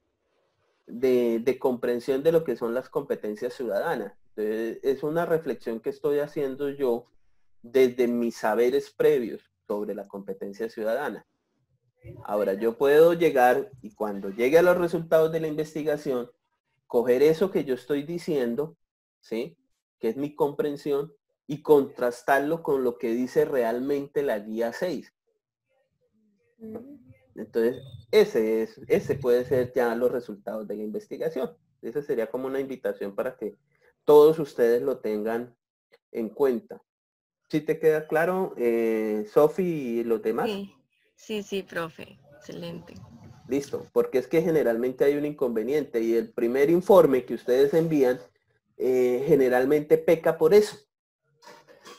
de comprensión de lo que son las competencias ciudadanas. Entonces, es una reflexión que estoy haciendo yo desde mis saberes previos sobre la competencia ciudadana. Ahora, yo puedo llegar y cuando llegue a los resultados de la investigación, coger eso que yo estoy diciendo, ¿sí? Que es mi comprensión, y contrastarlo con lo que dice realmente la guía 6. Entonces, ese puede ser ya los resultados de la investigación. Esa sería como una invitación para que todos ustedes lo tengan en cuenta. ¿Sí te queda claro, Sofi y los demás? Sí, profe. Excelente. Listo, porque es que generalmente hay un inconveniente y el primer informe que ustedes envían generalmente peca por eso,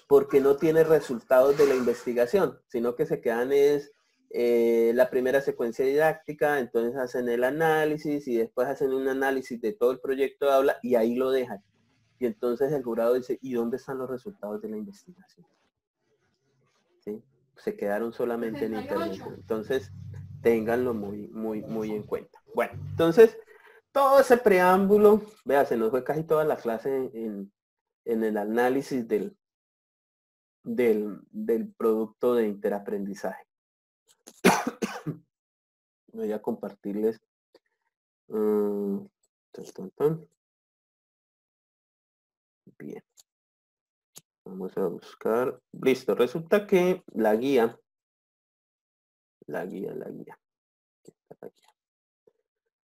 porque no tiene resultados de la investigación, sino que se quedan es la primera secuencia didáctica, entonces hacen el análisis y después hacen un análisis de todo el proyecto de aula y ahí lo dejan. Y entonces el jurado dice, ¿y dónde están los resultados de la investigación? ¿Sí? Se quedaron solamente en intervención. Entonces, ténganlo muy en cuenta. Bueno, entonces, todo ese preámbulo, vea, se nos fue casi toda la clase en el análisis del producto de interaprendizaje. Voy a compartirles. Bien. Vamos a buscar. Listo. Resulta que la guía. La guía.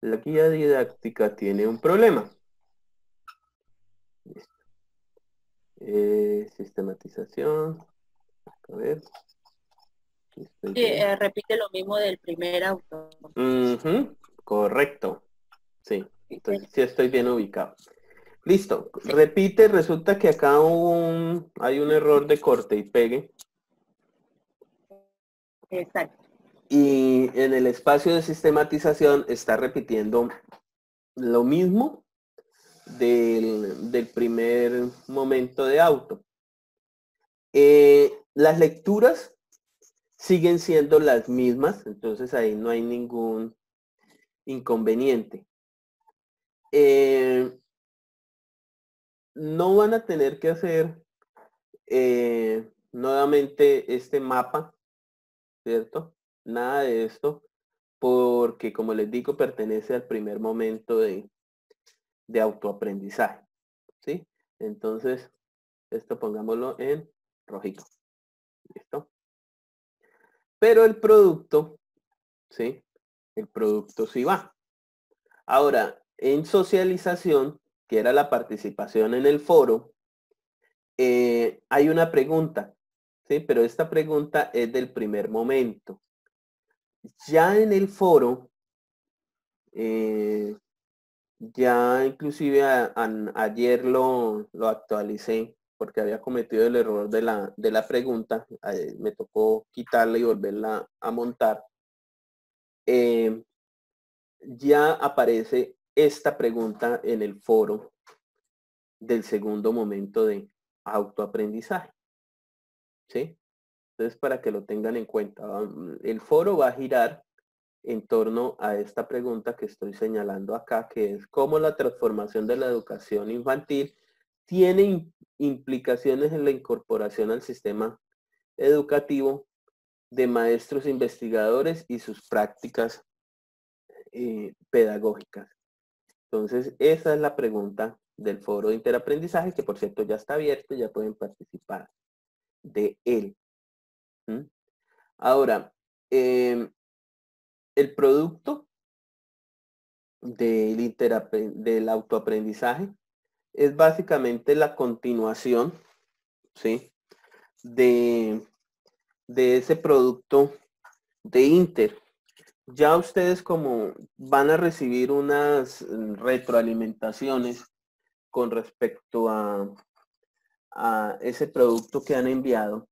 La guía didáctica tiene un problema. Sistematización. A ver. Repite lo mismo del primer auto. Correcto. Sí. Entonces sí estoy bien ubicado. Listo. Sí. Repite. Resulta que acá hay un error de corte y pegue. Exacto. Y en el espacio de sistematización está repitiendo lo mismo del primer momento de auto. Las lecturas siguen siendo las mismas, entonces ahí no hay ningún inconveniente. No van a tener que hacer nuevamente este mapa, ¿cierto? Nada de esto, porque como les digo, pertenece al primer momento de autoaprendizaje, ¿sí? Entonces, esto pongámoslo en rojito. ¿Listo? Pero el producto, ¿sí? El producto sí va. Ahora, en socialización, que era la participación en el foro, hay una pregunta, ¿sí? Pero esta pregunta es del primer momento. Ya en el foro, ya inclusive ayer lo actualicé porque había cometido el error de la pregunta. Me tocó quitarla y volverla a montar. Ya aparece esta pregunta en el foro del segundo momento de autoaprendizaje. ¿Sí? Entonces, para que lo tengan en cuenta, el foro va a girar en torno a esta pregunta que estoy señalando acá, que es cómo la transformación de la educación infantil tiene implicaciones en la incorporación al sistema educativo de maestros investigadores y sus prácticas pedagógicas. Entonces, esa es la pregunta del foro de interaprendizaje, que por cierto ya está abierto, ya pueden participar de él. ¿Mm? Ahora, el producto del autoaprendizaje es básicamente la continuación, ¿sí? de ese producto de Inter. Ya ustedes como van a recibir unas retroalimentaciones con respecto a ese producto que han enviado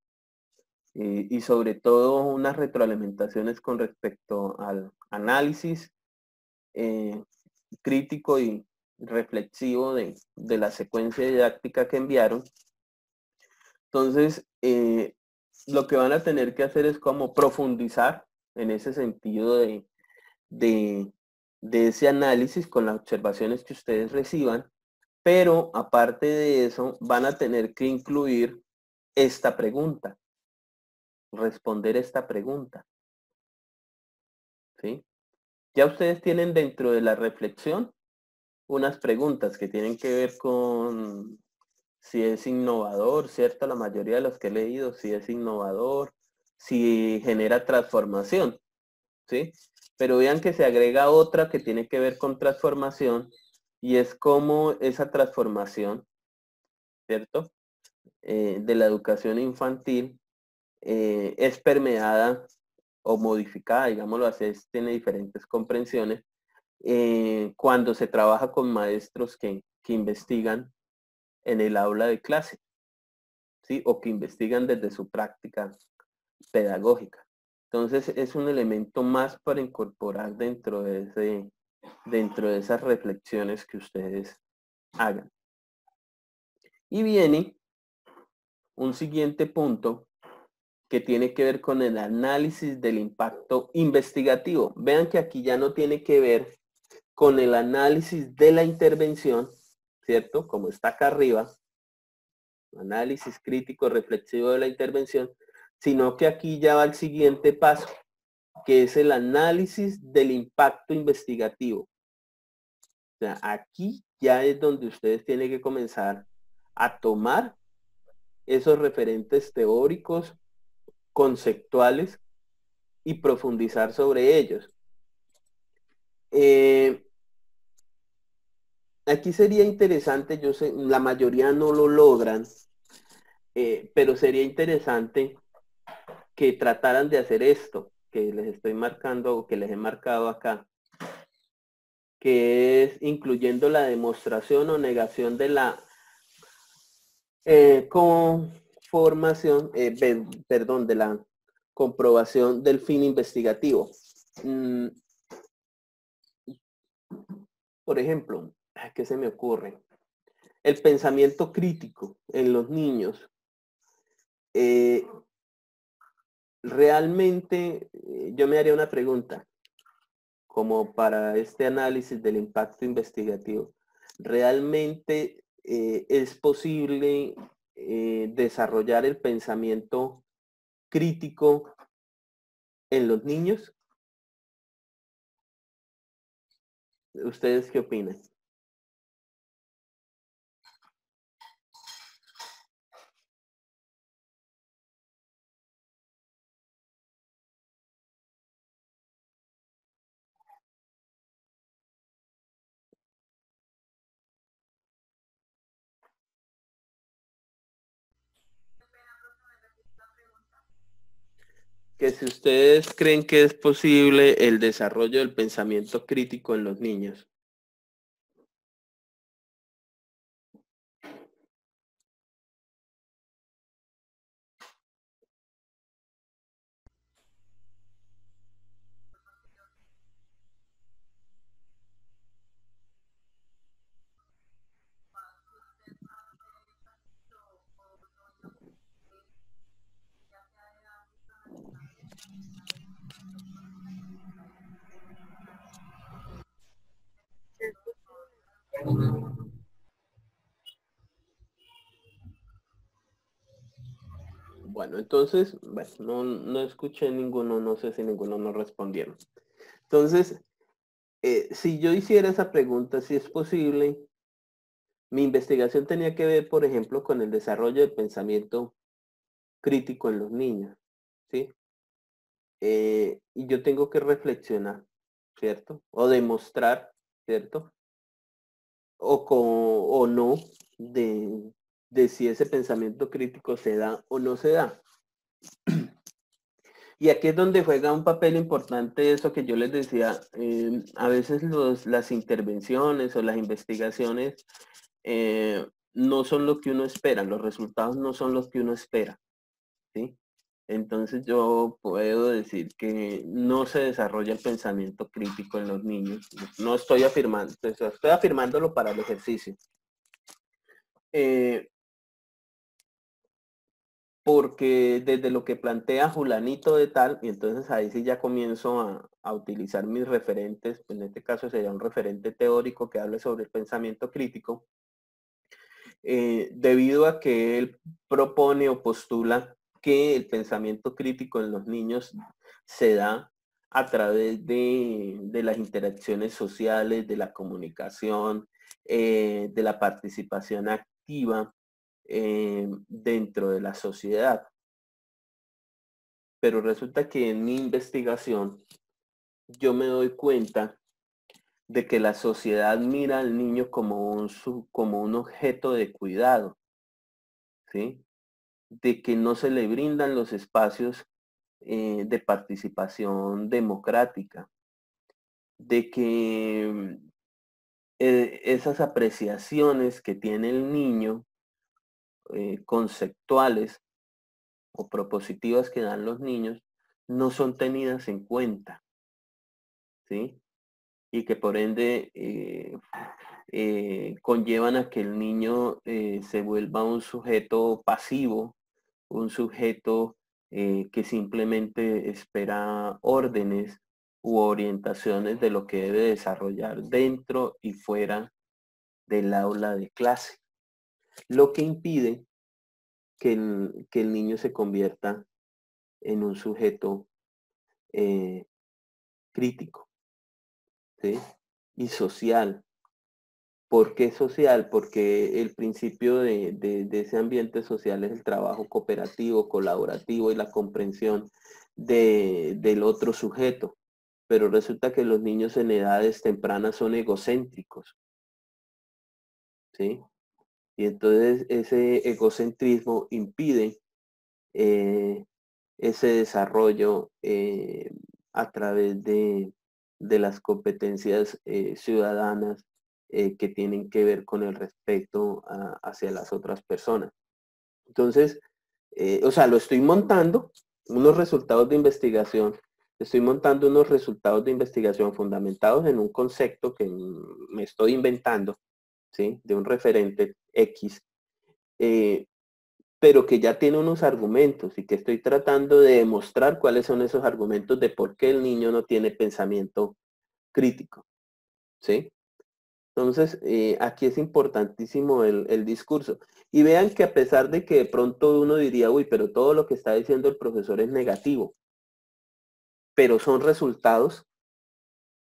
y sobre todo unas retroalimentaciones con respecto al análisis crítico y reflexivo de la secuencia didáctica que enviaron. Entonces, lo que van a tener que hacer es como profundizar en ese sentido de ese análisis con las observaciones que ustedes reciban, pero aparte de eso van a tener que incluir esta pregunta, responder esta pregunta, ¿sí? Ya ustedes tienen dentro de la reflexión unas preguntas que tienen que ver con si es innovador, ¿cierto? La mayoría de los que he leído, si es innovador, si genera transformación, ¿sí? Pero vean que se agrega otra que tiene que ver con transformación y es como esa transformación, ¿cierto? De la educación infantil es permeada o modificada, digámoslo así, tiene diferentes comprensiones, cuando se trabaja con maestros que investigan en el aula de clase, ¿sí? O que investigan desde su práctica pedagógica. Entonces es un elemento más para incorporar dentro de esas reflexiones que ustedes hagan. Y viene un siguiente punto que tiene que ver con el análisis del impacto investigativo. Vean que aquí ya no tiene que ver con el análisis de la intervención, ¿cierto? Como está acá arriba, análisis crítico reflexivo de la intervención, sino que aquí ya va el siguiente paso, que es el análisis del impacto investigativo. O sea, aquí ya es donde ustedes tienen que comenzar a tomar esos referentes teóricos, conceptuales y profundizar sobre ellos. Aquí sería interesante, yo sé, la mayoría no lo logran, pero sería interesante que trataran de hacer esto, que les estoy marcando o que les he marcado acá, que es incluyendo la demostración o negación de la conformación, perdón, de la comprobación del fin investigativo. Por ejemplo, ¿qué se me ocurre? El pensamiento crítico en los niños. Realmente, yo me haría una pregunta, como para este análisis del impacto investigativo. ¿Realmente es posible desarrollar el pensamiento crítico en los niños? ¿Ustedes qué opinan? Que si ustedes creen que es posible el desarrollo del pensamiento crítico en los niños. Bueno, entonces, bueno, no escuché ninguno, no sé si ninguno nos respondieron. Entonces, si yo hiciera esa pregunta, si es posible, mi investigación tenía que ver, por ejemplo, con el desarrollo del pensamiento crítico en los niños, ¿sí? Y yo tengo que reflexionar, ¿cierto? O demostrar, ¿cierto? O no de si ese pensamiento crítico se da o no se da. Y aquí es donde juega un papel importante eso que yo les decía. A veces las intervenciones o las investigaciones no son lo que uno espera, los resultados no son los que uno espera, ¿sí? Entonces yo puedo decir que no se desarrolla el pensamiento crítico en los niños. No estoy afirmando, estoy afirmándolo para el ejercicio. Porque desde lo que plantea Julanito de tal, y entonces ahí sí ya comienzo a utilizar mis referentes, en este caso sería un referente teórico que hable sobre el pensamiento crítico, debido a que él propone o postula que el pensamiento crítico en los niños se da a través de las interacciones sociales, de la comunicación, de la participación activa dentro de la sociedad. Pero resulta que en mi investigación yo me doy cuenta de que la sociedad mira al niño como como un objeto de cuidado, ¿sí? De que no se le brindan los espacios de participación democrática, de que esas apreciaciones que tiene el niño, conceptuales o propositivas que dan los niños, no son tenidas en cuenta, ¿sí? Y que por ende conllevan a que el niño se vuelva un sujeto pasivo, un sujeto que simplemente espera órdenes u orientaciones de lo que debe desarrollar dentro y fuera del aula de clase, lo que impide que el niño se convierta en un sujeto crítico, ¿sí? Y social. ¿Por qué social? Porque el principio de ese ambiente social es el trabajo cooperativo, colaborativo y la comprensión del otro sujeto. Pero resulta que los niños en edades tempranas son egocéntricos, ¿sí? Y entonces ese egocentrismo impide ese desarrollo a través de las competencias ciudadanas que tienen que ver con el respeto hacia las otras personas. Entonces, o sea, lo estoy montando, unos resultados de investigación, estoy montando unos resultados de investigación fundamentados en un concepto que me estoy inventando, ¿sí? De un referente X, pero que ya tiene unos argumentos y que estoy tratando de demostrar cuáles son esos argumentos de por qué el niño no tiene pensamiento crítico, ¿sí? Entonces, aquí es importantísimo el discurso. Y vean que a pesar de que de pronto uno diría, uy, pero todo lo que está diciendo el profesor es negativo, pero son resultados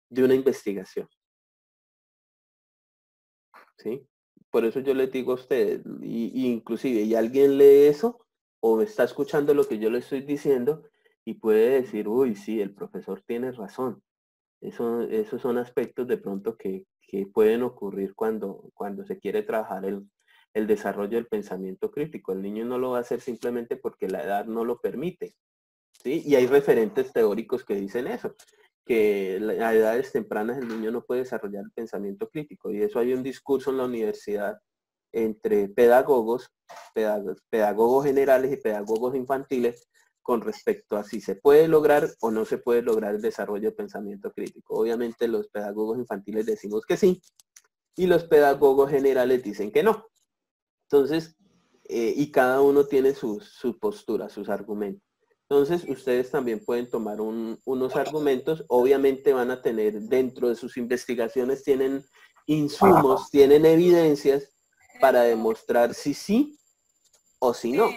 de una investigación, ¿sí? Por eso yo les digo a ustedes, y inclusive, y alguien lee eso o está escuchando lo que yo le estoy diciendo y puede decir, uy, sí, el profesor tiene razón. Esos son aspectos de pronto que pueden ocurrir cuando se quiere trabajar el desarrollo del pensamiento crítico. El niño no lo va a hacer simplemente porque la edad no lo permite, ¿sí? Y hay referentes teóricos que dicen eso, que a edades tempranas el niño no puede desarrollar el pensamiento crítico. Y eso hay un discurso en la universidad entre pedagogos generales y pedagogos infantiles con respecto a si se puede lograr o no se puede lograr el desarrollo de pensamiento crítico. Obviamente los pedagogos infantiles decimos que sí y los pedagogos generales dicen que no. Entonces, y cada uno tiene su postura, sus argumentos. Entonces, ustedes también pueden tomar unos argumentos, obviamente van a tener dentro de sus investigaciones, tienen insumos, tienen evidencias para demostrar si sí o si no.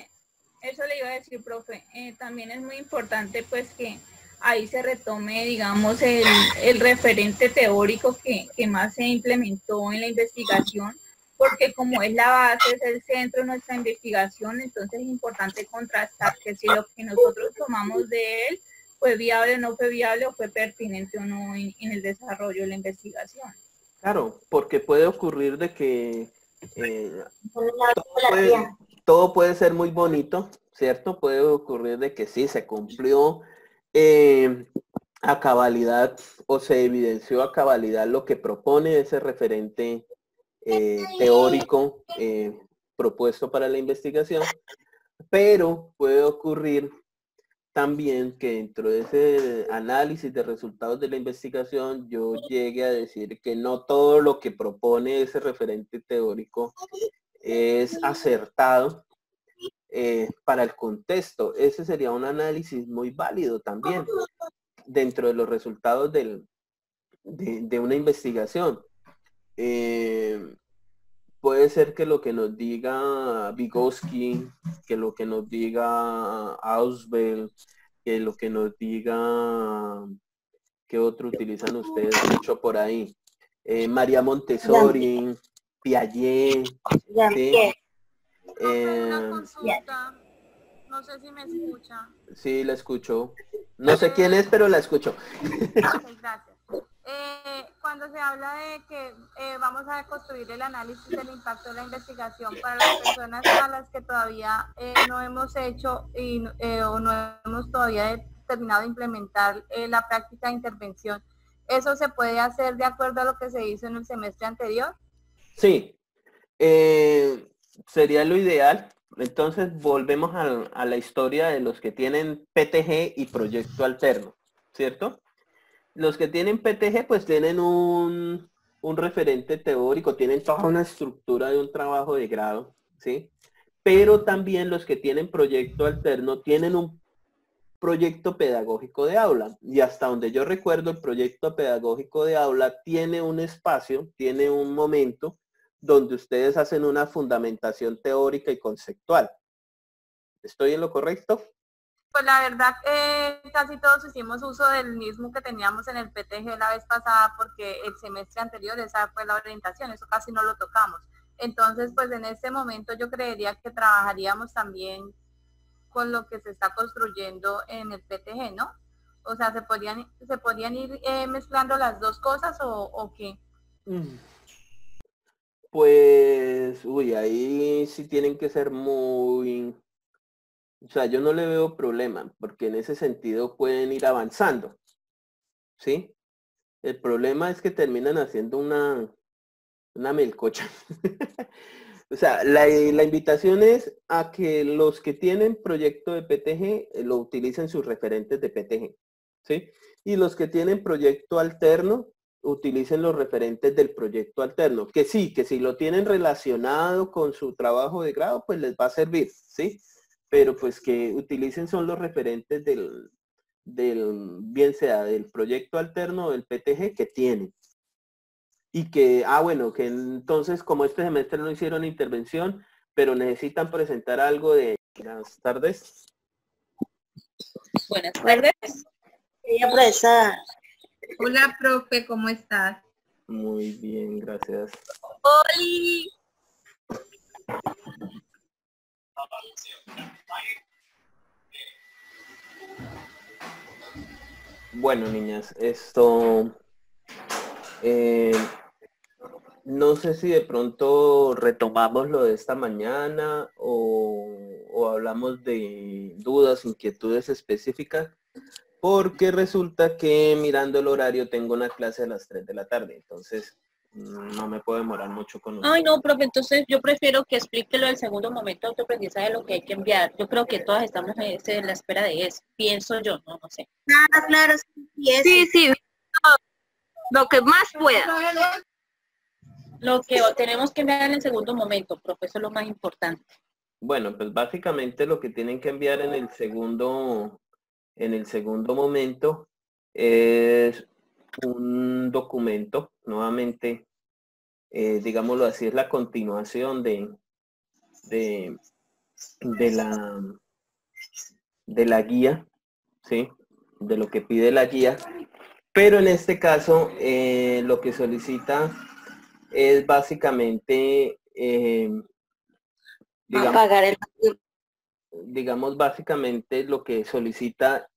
Eso le iba a decir, profe. También es muy importante pues que ahí se retome, digamos, el referente teórico que más se implementó en la investigación, porque como es la base, es el centro de nuestra investigación, entonces es importante contrastar que si lo que nosotros tomamos de él fue viable o no fue viable, o fue pertinente o no en el desarrollo de la investigación. Claro, porque puede ocurrir de que todo puede ser muy bonito, ¿cierto? Puede ocurrir de que sí, se cumplió a cabalidad o se evidenció a cabalidad lo que propone ese referente teórico propuesto para la investigación, pero puede ocurrir también que dentro de ese análisis de resultados de la investigación yo llegue a decir que no todo lo que propone ese referente teórico es acertado para el contexto. Ese sería un análisis muy válido también dentro de los resultados de una investigación. Puede ser que lo que nos diga Vygotsky, que lo que nos diga Ausubel, que lo que nos diga, ¿qué otro utilizan ustedes mucho por ahí? María Montessori, Piaget, ¿sí? Una consulta, no sé si me escucha. Sí, la escucho. No sé quién es, pero la escucho. Ok, gracias. Cuando se habla de que vamos a construir el análisis del impacto de la investigación para las personas a las que todavía no hemos hecho o no hemos todavía terminado de implementar la práctica de intervención, ¿eso se puede hacer de acuerdo a lo que se hizo en el semestre anterior? Sí, sería lo ideal. Entonces volvemos a la historia de los que tienen PTG y proyecto alterno, ¿cierto? Los que tienen PTG pues tienen un referente teórico, tienen toda una estructura de un trabajo de grado, ¿sí? Pero también los que tienen proyecto alterno tienen un proyecto pedagógico de aula. Y hasta donde yo recuerdo, el proyecto pedagógico de aula tiene un espacio, tiene un momento donde ustedes hacen una fundamentación teórica y conceptual. ¿Estoy en lo correcto? Pues la verdad, casi todos hicimos uso del mismo que teníamos en el PTG la vez pasada, porque el semestre anterior esa fue la orientación, eso casi no lo tocamos. Entonces, pues en este momento yo creería que trabajaríamos también con lo que se está construyendo en el PTG, ¿no? O sea, ¿se podrían ir mezclando las dos cosas o qué? Pues, uy, ahí sí tienen que ser muy... O sea, yo no le veo problema, porque en ese sentido pueden ir avanzando, ¿sí? El problema es que terminan haciendo una melcocha. O sea, la invitación es a que los que tienen proyecto de PTG lo utilicen sus referentes de PTG, ¿sí? Y los que tienen proyecto alterno utilicen los referentes del proyecto alterno, que sí, que si lo tienen relacionado con su trabajo de grado, pues les va a servir, ¿sí? Pero pues que utilicen son los referentes del bien sea del proyecto alterno o del PTG que tienen. Y que, bueno, que entonces como este semestre no hicieron intervención, pero necesitan presentar algo de... Buenas tardes. Buenas tardes. Profesora. Hola, profe, ¿cómo estás? Muy bien, gracias. ¡Oli! Bueno, niñas, esto... no sé si de pronto retomamos lo de esta mañana o hablamos de dudas, inquietudes específicas, porque resulta que mirando el horario tengo una clase a las 3 de la tarde, entonces no me puedo demorar mucho con ustedes. Ay, no, profe, entonces yo prefiero que explique lo del segundo momento de autoaprendizaje, lo que hay que enviar. Yo creo que todas estamos en la espera de eso, pienso yo, no sé. Claro, sí, Sí, lo que más pueda. Lo que tenemos que enviar en el segundo momento, profe, eso es lo más importante. Bueno, pues básicamente lo que tienen que enviar en el segundo momento es un documento, nuevamente digámoslo así, es la continuación de la guía, ¿sí? De lo que pide la guía, pero en este caso lo que solicita es básicamente, digamos, básicamente lo que solicita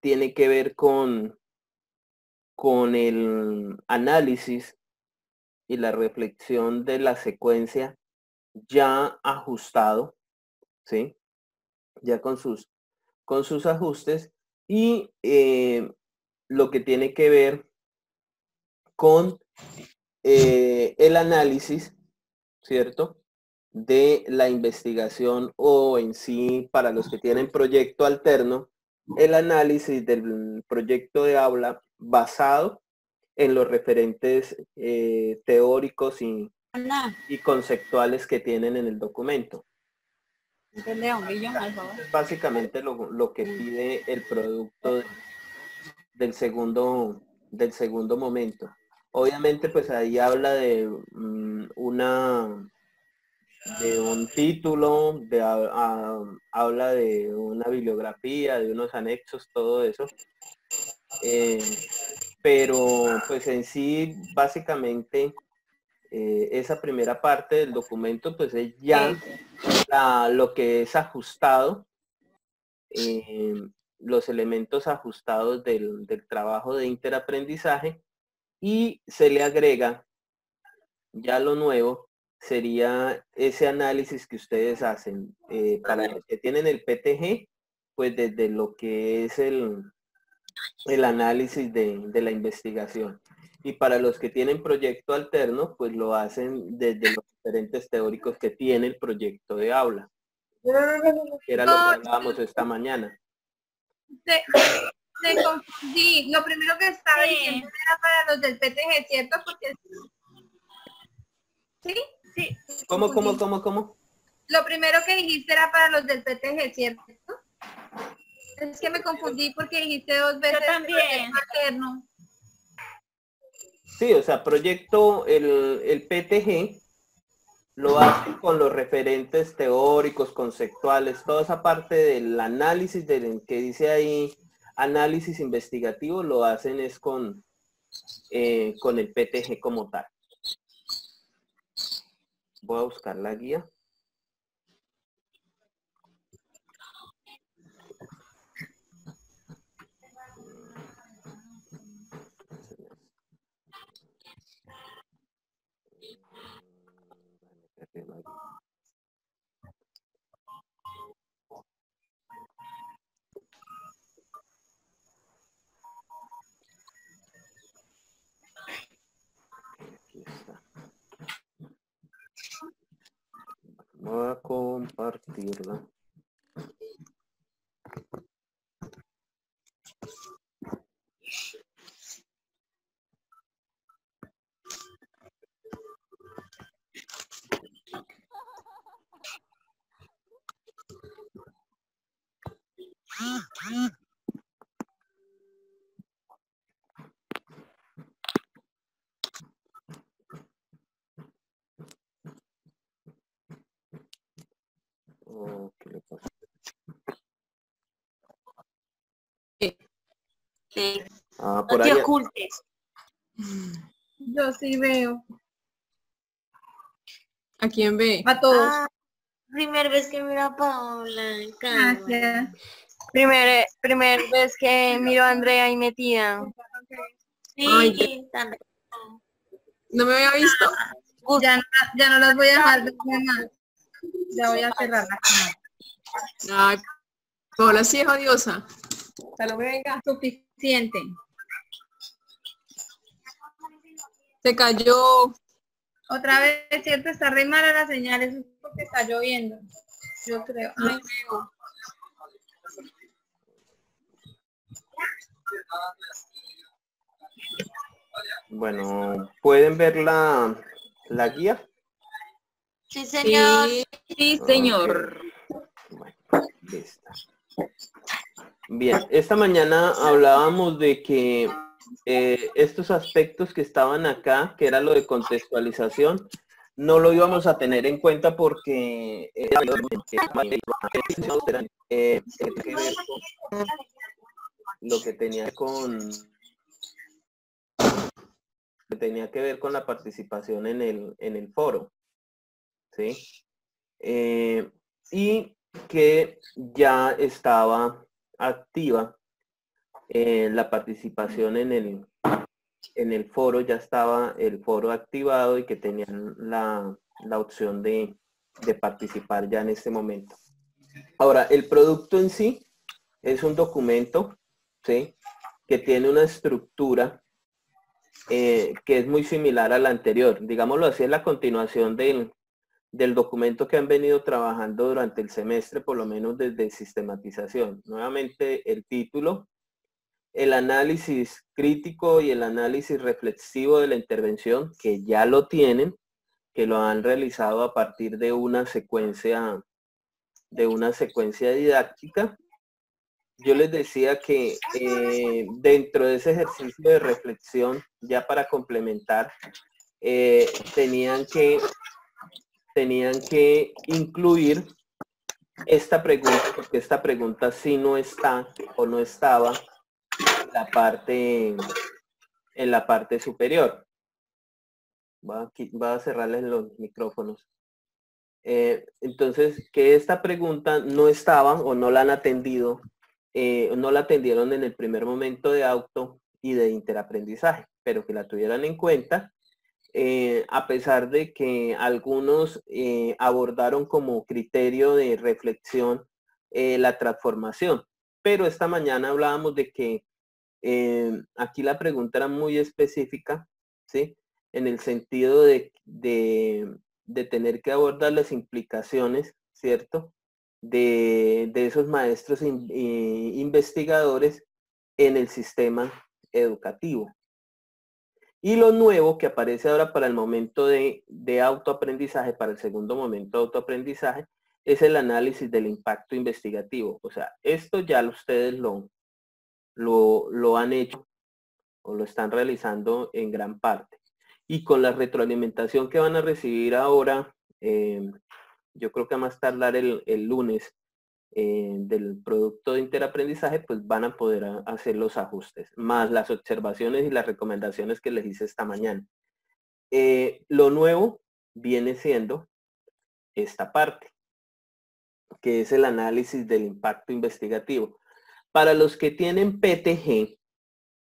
tiene que ver con el análisis y la reflexión de la secuencia ya ajustado, ¿sí? Ya con sus ajustes, y lo que tiene que ver con el análisis, ¿cierto? De la investigación, o en sí, para los que tienen proyecto alterno, el análisis del proyecto de aula basado en los referentes teóricos y conceptuales que tienen en el documento. Básicamente lo que pide el producto del segundo momento. Obviamente, pues ahí habla de un título, habla de una bibliografía, de unos anexos, todo eso. Pero pues en sí, básicamente, esa primera parte del documento, pues es ya lo que es ajustado, los elementos ajustados del trabajo de interaprendizaje, y se le agrega ya lo nuevo, sería ese análisis que ustedes hacen para los que tienen el PTG, pues desde lo que es el análisis de la investigación. Y para los que tienen proyecto alterno, pues lo hacen desde los diferentes teóricos que tiene el proyecto de aula. Que era lo que hablábamos esta mañana. Me confundí. Lo primero que estaba diciendo era para los del PTG, ¿cierto? Porque... ¿Sí? Sí. ¿Cómo? Lo primero que dijiste era para los del PTG, ¿cierto? Es que me confundí porque dijiste dos veces. Yo también. Materno. Sí, o sea, proyecto, el PTG lo hace con los referentes teóricos, conceptuales, toda esa parte del análisis del que dice ahí, análisis investigativo, lo hacen es con el PTG como tal. Voy a buscar la guía. Aquí está. Voy a compartirla. Oh, ¿qué le pasa? Sí. Ah, por No te ahí. ocultes. Yo sí veo. ¿A quién ve? A todos. Primera vez que miro a Paola. Gracias. Primera vez que miro a Andrea ahí metida. Sí, Ay, también. No me había visto. Ya no las voy a dejar de más. Ya voy a cerrar la cámara. Ay, Paola sí es odiosa. Solo venga. Suficiente. Se cayó. Otra vez, cierto, está re mala la señal, eso es porque está lloviendo. Yo creo. Ay, Bueno, ¿pueden ver la guía? Sí, señor. Sí, señor. Bueno, listo. Bien, esta mañana hablábamos de que estos aspectos que estaban acá, que era lo de contextualización, no lo íbamos a tener en cuenta porque que ver con lo que tenía que ver con la participación en el foro, ¿sí? Y que ya estaba activa la participación en el foro, ya estaba el foro activado y que tenían la opción de participar ya en este momento. Ahora, el producto en sí es un documento, ¿sí?, que tiene una estructura que es muy similar a la anterior. Digámoslo así, es la continuación del documento que han venido trabajando durante el semestre, por lo menos desde sistematización. Nuevamente, el título, el análisis crítico y el análisis reflexivo de la intervención, que ya lo tienen, que lo han realizado a partir de una secuencia didáctica. Yo les decía que dentro de ese ejercicio de reflexión, ya para complementar, tenían que incluir esta pregunta, porque esta pregunta sí no está o no estaba en la parte superior. Va a cerrarles los micrófonos. Entonces, que esta pregunta no estaba o no la han atendido, no la atendieron en el primer momento de auto y de interaprendizaje, pero que la tuvieran en cuenta, a pesar de que algunos abordaron como criterio de reflexión la transformación. Pero esta mañana hablábamos de que aquí la pregunta era muy específica, ¿sí?, en el sentido de tener que abordar las implicaciones, ¿cierto?, de esos maestros investigadores en el sistema educativo. Y lo nuevo que aparece ahora para el momento de autoaprendizaje, para el segundo momento de autoaprendizaje, es el análisis del impacto investigativo. O sea, esto ya ustedes lo han hecho o lo están realizando en gran parte. Y con la retroalimentación que van a recibir ahora, yo creo que a más tardar el lunes del producto de interaprendizaje, pues van a poder hacer los ajustes, más las observaciones y las recomendaciones que les hice esta mañana. Lo nuevo viene siendo esta parte, que es el análisis del impacto investigativo. Para los que tienen PTG,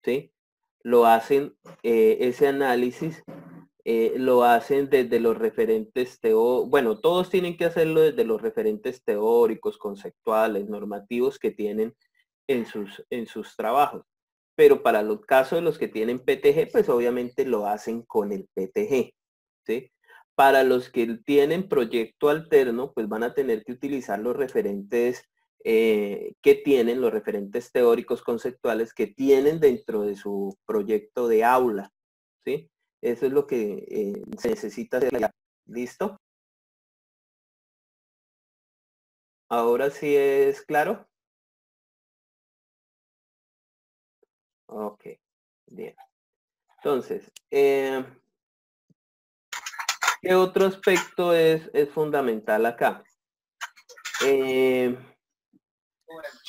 ¿sí?, lo hacen, ese análisis, lo hacen desde los referentes teóricos. Bueno, todos tienen que hacerlo desde los referentes teóricos, conceptuales, normativos que tienen en sus trabajos. Pero para los casos de los que tienen PTG, pues obviamente lo hacen con el PTG, ¿sí? Para los que tienen proyecto alterno, pues van a tener que utilizar los referentes que tienen, los referentes teóricos conceptuales que tienen dentro de su proyecto de aula, ¿sí? Eso es lo que se necesita hacer. ¿Listo? ¿Ahora sí es claro? Ok, bien. Entonces, ¿qué otro aspecto es fundamental acá?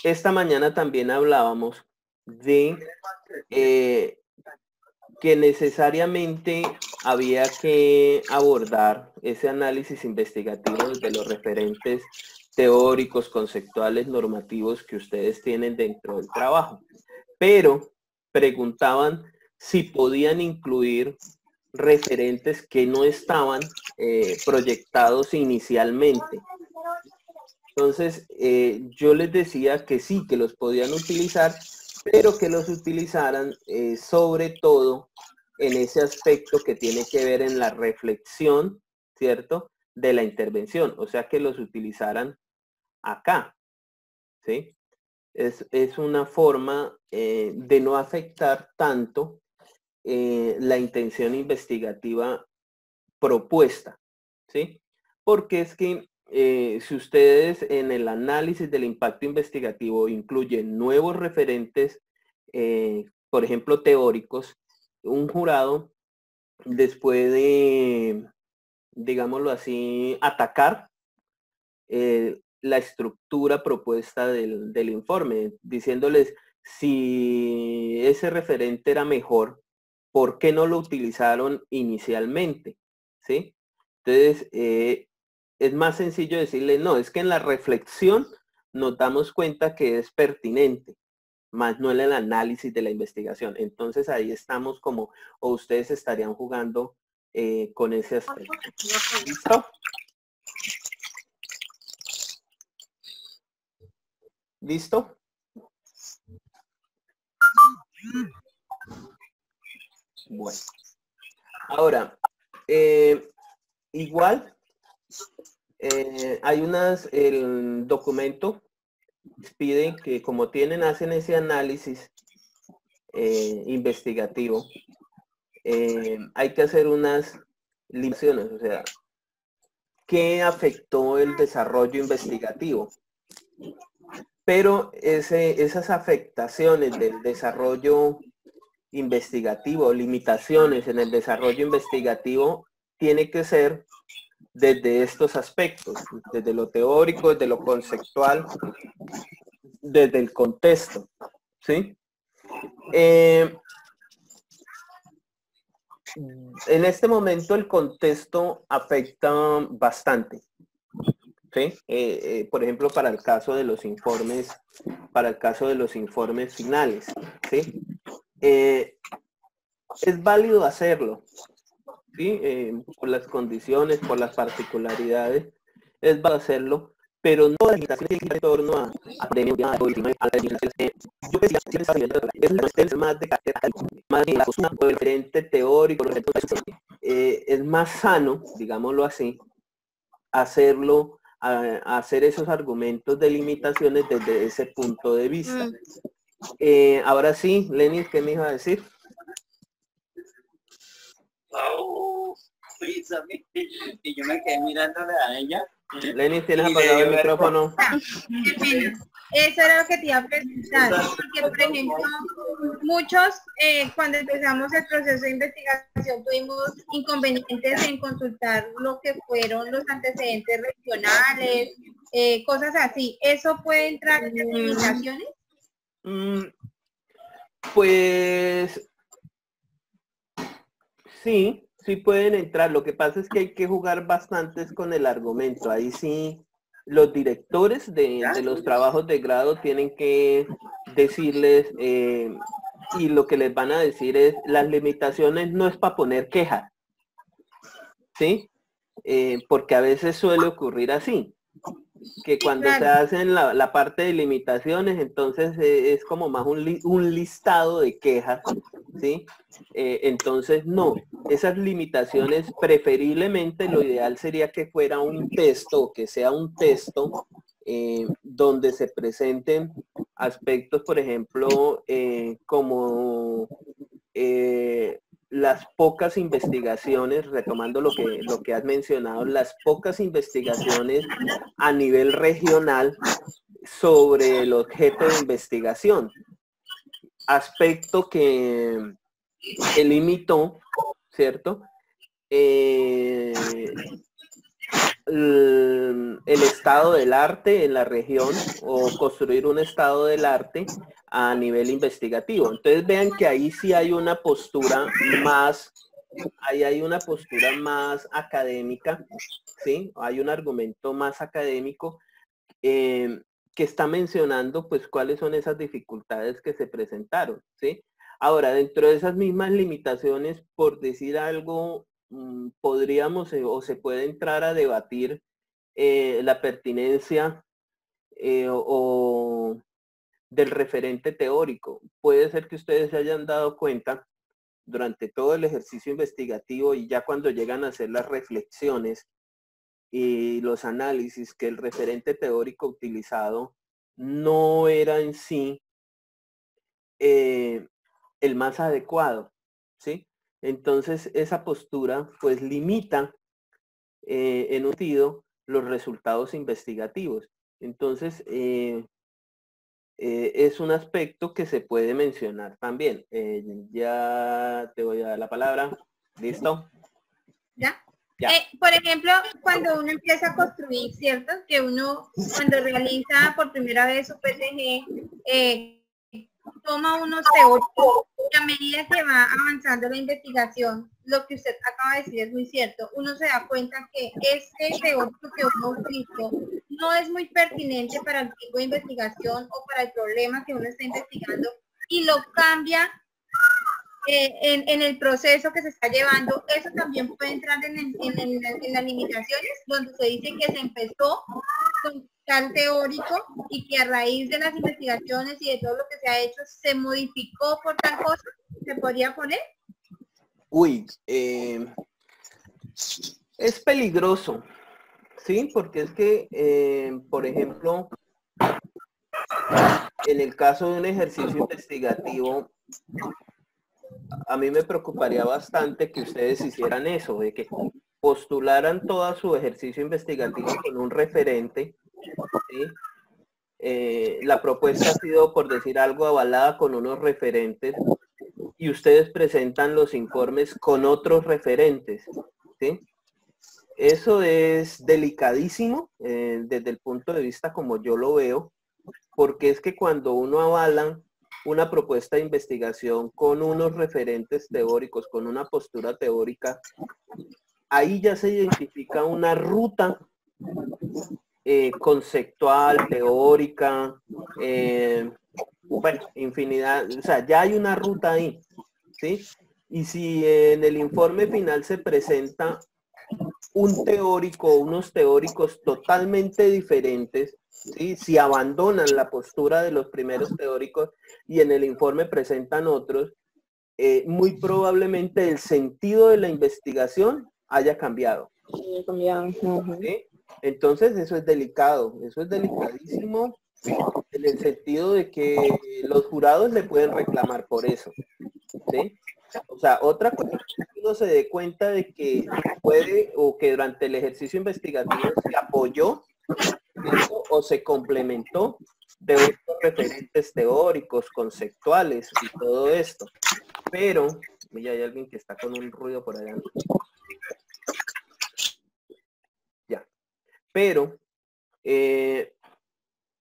Esta mañana también hablábamos de que necesariamente había que abordar ese análisis investigativo desde los referentes teóricos, conceptuales, normativos que ustedes tienen dentro del trabajo. Pero preguntaban si podían incluir referentes que no estaban proyectados inicialmente. Entonces, yo les decía que sí, que los podían utilizar, pero que los utilizaran sobre todo en ese aspecto que tiene que ver en la reflexión, ¿cierto?, de la intervención. O sea, que los utilizaran acá, ¿sí? Es una forma de no afectar tanto la intención investigativa propuesta, ¿sí? Porque es que si ustedes en el análisis del impacto investigativo incluyen nuevos referentes por ejemplo, teóricos, un jurado, después de, digámoslo así, atacar la estructura propuesta del informe, diciéndoles si ese referente era mejor, ¿por qué no lo utilizaron inicialmente? ¿Sí? Entonces, es más sencillo decirle, no, es que en la reflexión nos damos cuenta que es pertinente, más no en el análisis de la investigación. Entonces ahí estamos como, o ustedes estarían jugando con ese aspecto. ¿Listo? ¿Listo? Bueno. Ahora, igual, hay el documento pide que como hacen ese análisis investigativo, hay que hacer unas limitaciones, o sea, ¿qué afectó el desarrollo investigativo? Pero esas afectaciones del desarrollo investigativo, limitaciones en el desarrollo investigativo, tiene que ser desde estos aspectos, desde lo teórico, desde lo conceptual, desde el contexto, ¿sí? En este momento el contexto afecta bastante, ¿sí? Por ejemplo, para el caso de los informes finales, ¿sí? Es válido hacerlo, ¿sí? Por las condiciones, por las particularidades, es válido hacerlo, pero no las limitaciones en torno a yo decía, es más de carácter más de la postura del referente teórico, es más sano, digámoslo así, hacerlo, hacer esos argumentos de limitaciones desde ese punto de vista. Ahora sí, Lenin, ¿qué me iba a decir? Y yo me quedé mirándole a ella. Lenin, ¿tienes apagado el micrófono? Qué pena. Eso era lo que te iba a preguntar, porque por ejemplo, muchos cuando empezamos el proceso de investigación tuvimos inconvenientes en consultar lo que fueron los antecedentes regionales, cosas así. ¿Eso puede entrar en las limitaciones? Pues sí, sí pueden entrar. Lo que pasa es que hay que jugar bastantes con el argumento. Ahí sí, los directores de los trabajos de grado tienen que decirles, y lo que les van a decir es, las limitaciones no es para poner queja, ¿sí? Porque a veces suele ocurrir así, que cuando se hacen la parte de limitaciones, entonces es como más un listado de quejas, ¿sí? Entonces no, esas limitaciones preferiblemente lo ideal sería que fuera un texto, que sea un texto donde se presenten aspectos, por ejemplo, como las pocas investigaciones, retomando lo que has mencionado, las pocas investigaciones a nivel regional sobre el objeto de investigación. Aspecto que limitó, ¿cierto? El estado del arte en la región o construir un estado del arte a nivel investigativo. Entonces vean que ahí sí hay una postura más, ahí hay una postura más académica, ¿sí? Hay un argumento más académico que está mencionando pues cuáles son esas dificultades que se presentaron, ¿sí? Ahora, dentro de esas mismas limitaciones, por decir algo, podríamos o se puede entrar a debatir la pertinencia o del referente teórico. Puede ser que ustedes se hayan dado cuenta durante todo el ejercicio investigativo y ya cuando llegan a hacer las reflexiones y los análisis, que el referente teórico utilizado no era en sí el más adecuado, ¿sí? Entonces esa postura pues limita en un sentido los resultados investigativos. Entonces es un aspecto que se puede mencionar también. Ya te voy a dar la palabra. ¿Listo? ¿Ya? Ya. Por ejemplo, cuando uno empieza a construir, ¿cierto? Que uno cuando realiza por primera vez su PTG, toma unos teóricos y a medida que va avanzando la investigación, lo que usted acaba de decir es muy cierto, uno se da cuenta que este teórico que uno utilizó no es muy pertinente para el tipo de investigación o para el problema que uno está investigando y lo cambia en el proceso que se está llevando. Eso también puede entrar en las limitaciones, donde se dice que se empezó con tal teórico y que a raíz de las investigaciones y de todo lo que se ha hecho se modificó por tal cosa. ¿Se podría poner? Uy, es peligroso, ¿sí? Porque es que, por ejemplo, en el caso de un ejercicio investigativo, a mí me preocuparía bastante que ustedes hicieran eso, de que postularan todo su ejercicio investigativo con un referente, ¿sí? La propuesta ha sido, por decir algo, avalada con unos referentes y ustedes presentan los informes con otros referentes, ¿sí? Eso es delicadísimo desde el punto de vista como yo lo veo, porque es que cuando uno avala una propuesta de investigación con unos referentes teóricos, con una postura teórica, ahí ya se identifica una ruta conceptual, teórica, bueno, infinidad, o sea, ya hay una ruta ahí, ¿sí? Y si en el informe final se presenta un teórico, unos teóricos totalmente diferentes, ¿sí? Si abandonan la postura de los primeros teóricos y en el informe presentan otros, muy probablemente el sentido de la investigación haya cambiado. ¿Sí? Entonces eso es delicado, eso es delicadísimo en el sentido de que los jurados le pueden reclamar por eso, ¿sí? O sea, otra cosa es que uno se dé cuenta de que puede o que durante el ejercicio investigativo se apoyó, ¿cierto? O se complementó de otros referentes teóricos, conceptuales y todo esto. Pero, mira, hay alguien que está con un ruido por allá. Ya. Pero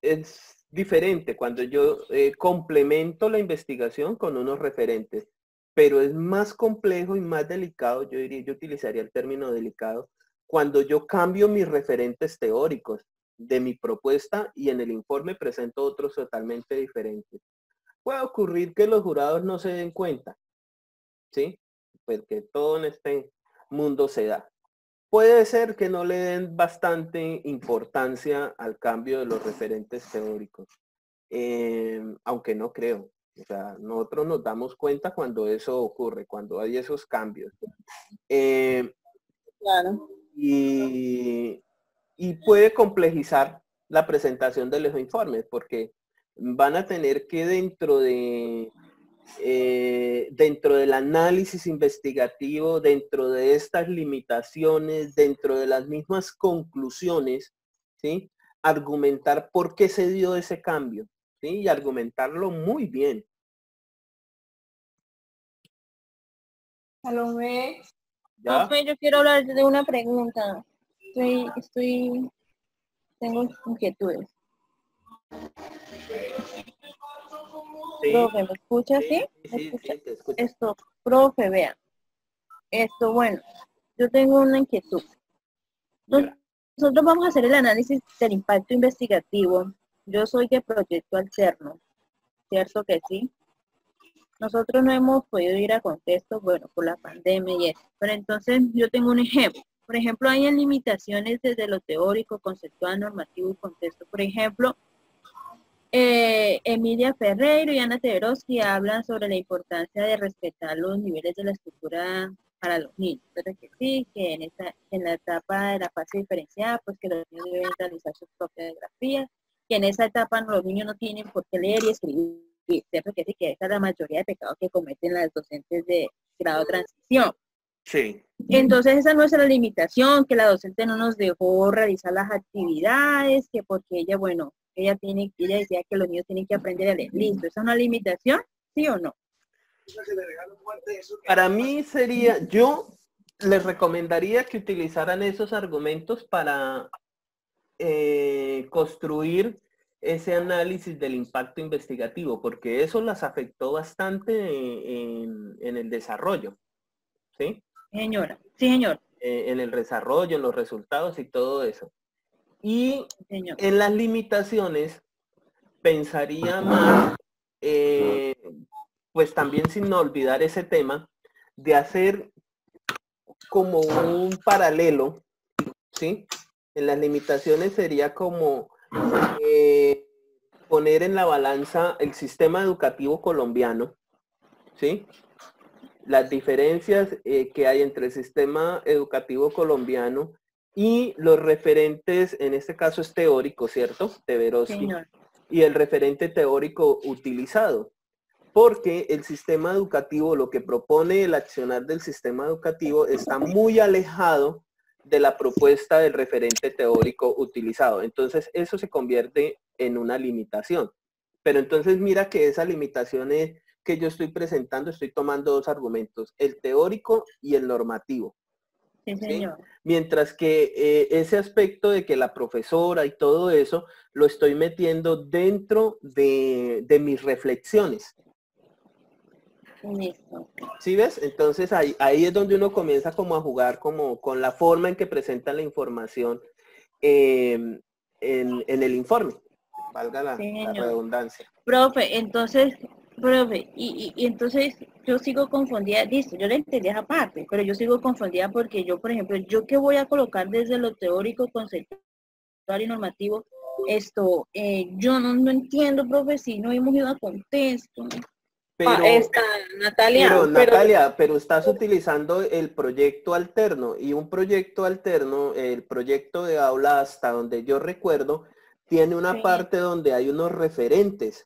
es diferente cuando yo complemento la investigación con unos referentes, pero es más complejo y más delicado, yo diría, yo utilizaría el término delicado, cuando yo cambio mis referentes teóricos de mi propuesta y en el informe presento otros totalmente diferentes. Puede ocurrir que los jurados no se den cuenta, ¿sí? Porque todo en este mundo se da. Puede ser que no le den bastante importancia al cambio de los referentes teóricos, aunque no creo. O sea, nosotros nos damos cuenta cuando eso ocurre, cuando hay esos cambios. Claro. Y puede complejizar la presentación de los informes, porque van a tener que dentro del análisis investigativo, dentro de estas limitaciones, dentro de las mismas conclusiones, ¿sí? Argumentar por qué se dio ese cambio, ¿sí? Y argumentarlo muy bien. Salomé. ¿Ya? Profe, yo quiero hablar de una pregunta. Tengo inquietudes. Sí. Profe, ¿me escucha? ¿Sí? ¿Me escucha? Sí, te escucho. Esto, profe, vea. Esto, bueno, yo tengo una inquietud. Nosotros vamos a hacer el análisis del impacto investigativo. Yo soy de Proyecto Alterno, ¿cierto que sí? Nosotros no hemos podido ir a contexto, bueno, por la pandemia y eso. Pero entonces yo tengo un ejemplo. Por ejemplo, hay limitaciones desde lo teórico, conceptual, normativo y contexto. Por ejemplo, Emilia Ferreiro y Ana Teveroski hablan sobre la importancia de respetar los niveles de la estructura para los niños. Pero que sí, que en la etapa de la fase diferenciada, pues que los niños deben realizar sus propias grafías, que en esa etapa los niños no tienen por qué leer y escribir. ¿Cierto que sí? Que esa es la mayoría de pecados que cometen las docentes de grado de transición. Sí. Entonces esa no es la limitación, que la docente no nos dejó realizar las actividades, que porque ella, bueno, ella decía que los niños tienen que aprender a leer. Listo, ¿esa es una limitación? ¿Sí o no? Para mí sería, yo les recomendaría que utilizaran esos argumentos para construir ese análisis del impacto investigativo, porque eso las afectó bastante en el desarrollo, ¿sí? Señora, sí, señor. En el desarrollo, en los resultados y todo eso. Y Señor. en las limitaciones, pensaría más, pues también sin olvidar ese tema, de hacer como un paralelo, ¿sí? En las limitaciones sería como poner en la balanza el sistema educativo colombiano, ¿sí? Las diferencias que hay entre el sistema educativo colombiano y los referentes, en este caso es teórico, ¿cierto? Teveroski. Señor. Y el referente teórico utilizado. Porque el sistema educativo, lo que propone el accionar del sistema educativo está muy alejado de la propuesta del referente teórico utilizado. Entonces, eso se convierte en una limitación. Pero entonces mira que esa limitación es que yo estoy presentando, estoy tomando dos argumentos, el teórico y el normativo. Sí, señor. ¿Sí? Mientras que ese aspecto de que la profesora y todo eso, lo estoy metiendo dentro de mis reflexiones. Listo. ¿Sí ves? Entonces ahí es donde uno comienza como a jugar como con la forma en que presenta la información en el informe. Valga la redundancia. Profe, entonces, y entonces yo sigo confundida, listo, yo le entendí esa parte, pero yo sigo confundida porque yo, por ejemplo, yo que voy a colocar desde lo teórico, conceptual y normativo, yo no entiendo, profe, si no hemos ido a contexto. Natalia, pero estás utilizando el proyecto alterno y un proyecto alterno, el proyecto de aula hasta donde yo recuerdo, tiene una parte donde hay unos referentes.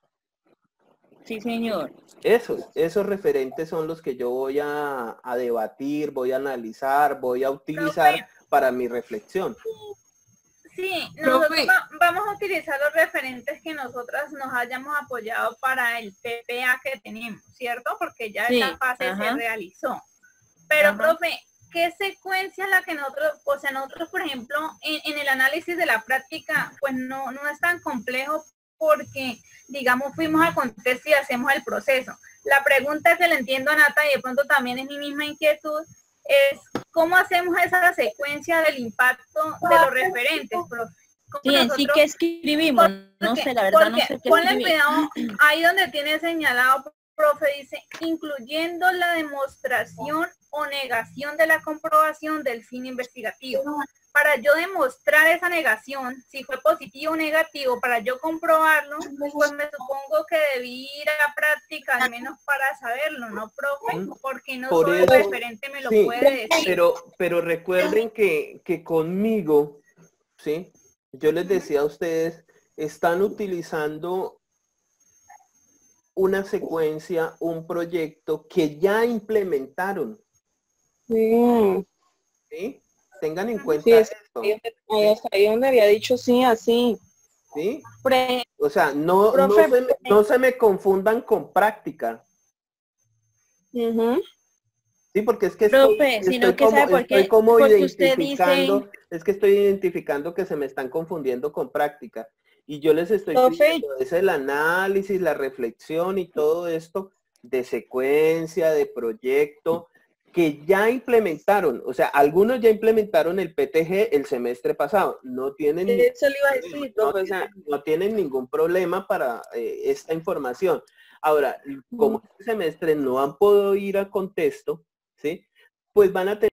Sí, señor. Esos referentes son los que yo voy a debatir, voy a analizar, voy a utilizar para mi reflexión. Sí, nosotros vamos a utilizar los referentes que nosotras nos hayamos apoyado para el PPA que tenemos, ¿cierto? Porque ya esa fase se realizó. Pero, profe, ¿qué secuencia es la que nosotros, o sea, nosotros, por ejemplo, en el análisis de la práctica, pues no es tan complejo porque, digamos, fuimos al contexto y hacemos el proceso. La pregunta que le entiendo a Nata y de pronto también es mi misma inquietud, es ¿cómo hacemos esa secuencia del impacto de los referentes, profe? Sí, en sí que escribimos, no sé, la verdad no sé qué escribir. Cuidado, ahí donde tiene señalado, profe, dice, incluyendo la demostración o negación de la comprobación del fin investigativo. Para yo demostrar esa negación, si fue positivo o negativo, para yo comprobarlo, pues me supongo que debí ir a práctica al menos para saberlo, ¿no, profe? Porque no solo el referente me lo puede decir. Pero recuerden que conmigo, ¿sí? Yo les decía a ustedes, están utilizando una secuencia, un proyecto que ya implementaron. ¿Sí? Tengan en cuenta esto. Ahí donde había dicho sí, así. ¿Sí? O sea, no se me confundan con práctica. Sí, porque es que estoy como identificando, es que estoy identificando que se me están confundiendo con práctica. Y yo les estoy pidiendo, es el análisis, la reflexión y todo esto de secuencia, de proyecto, que ya implementaron, o sea, algunos ya implementaron el PTG el semestre pasado, no tienen, no tienen ningún problema para esta información. Ahora, como este semestre no han podido ir a contexto, ¿sí? Pues van a tener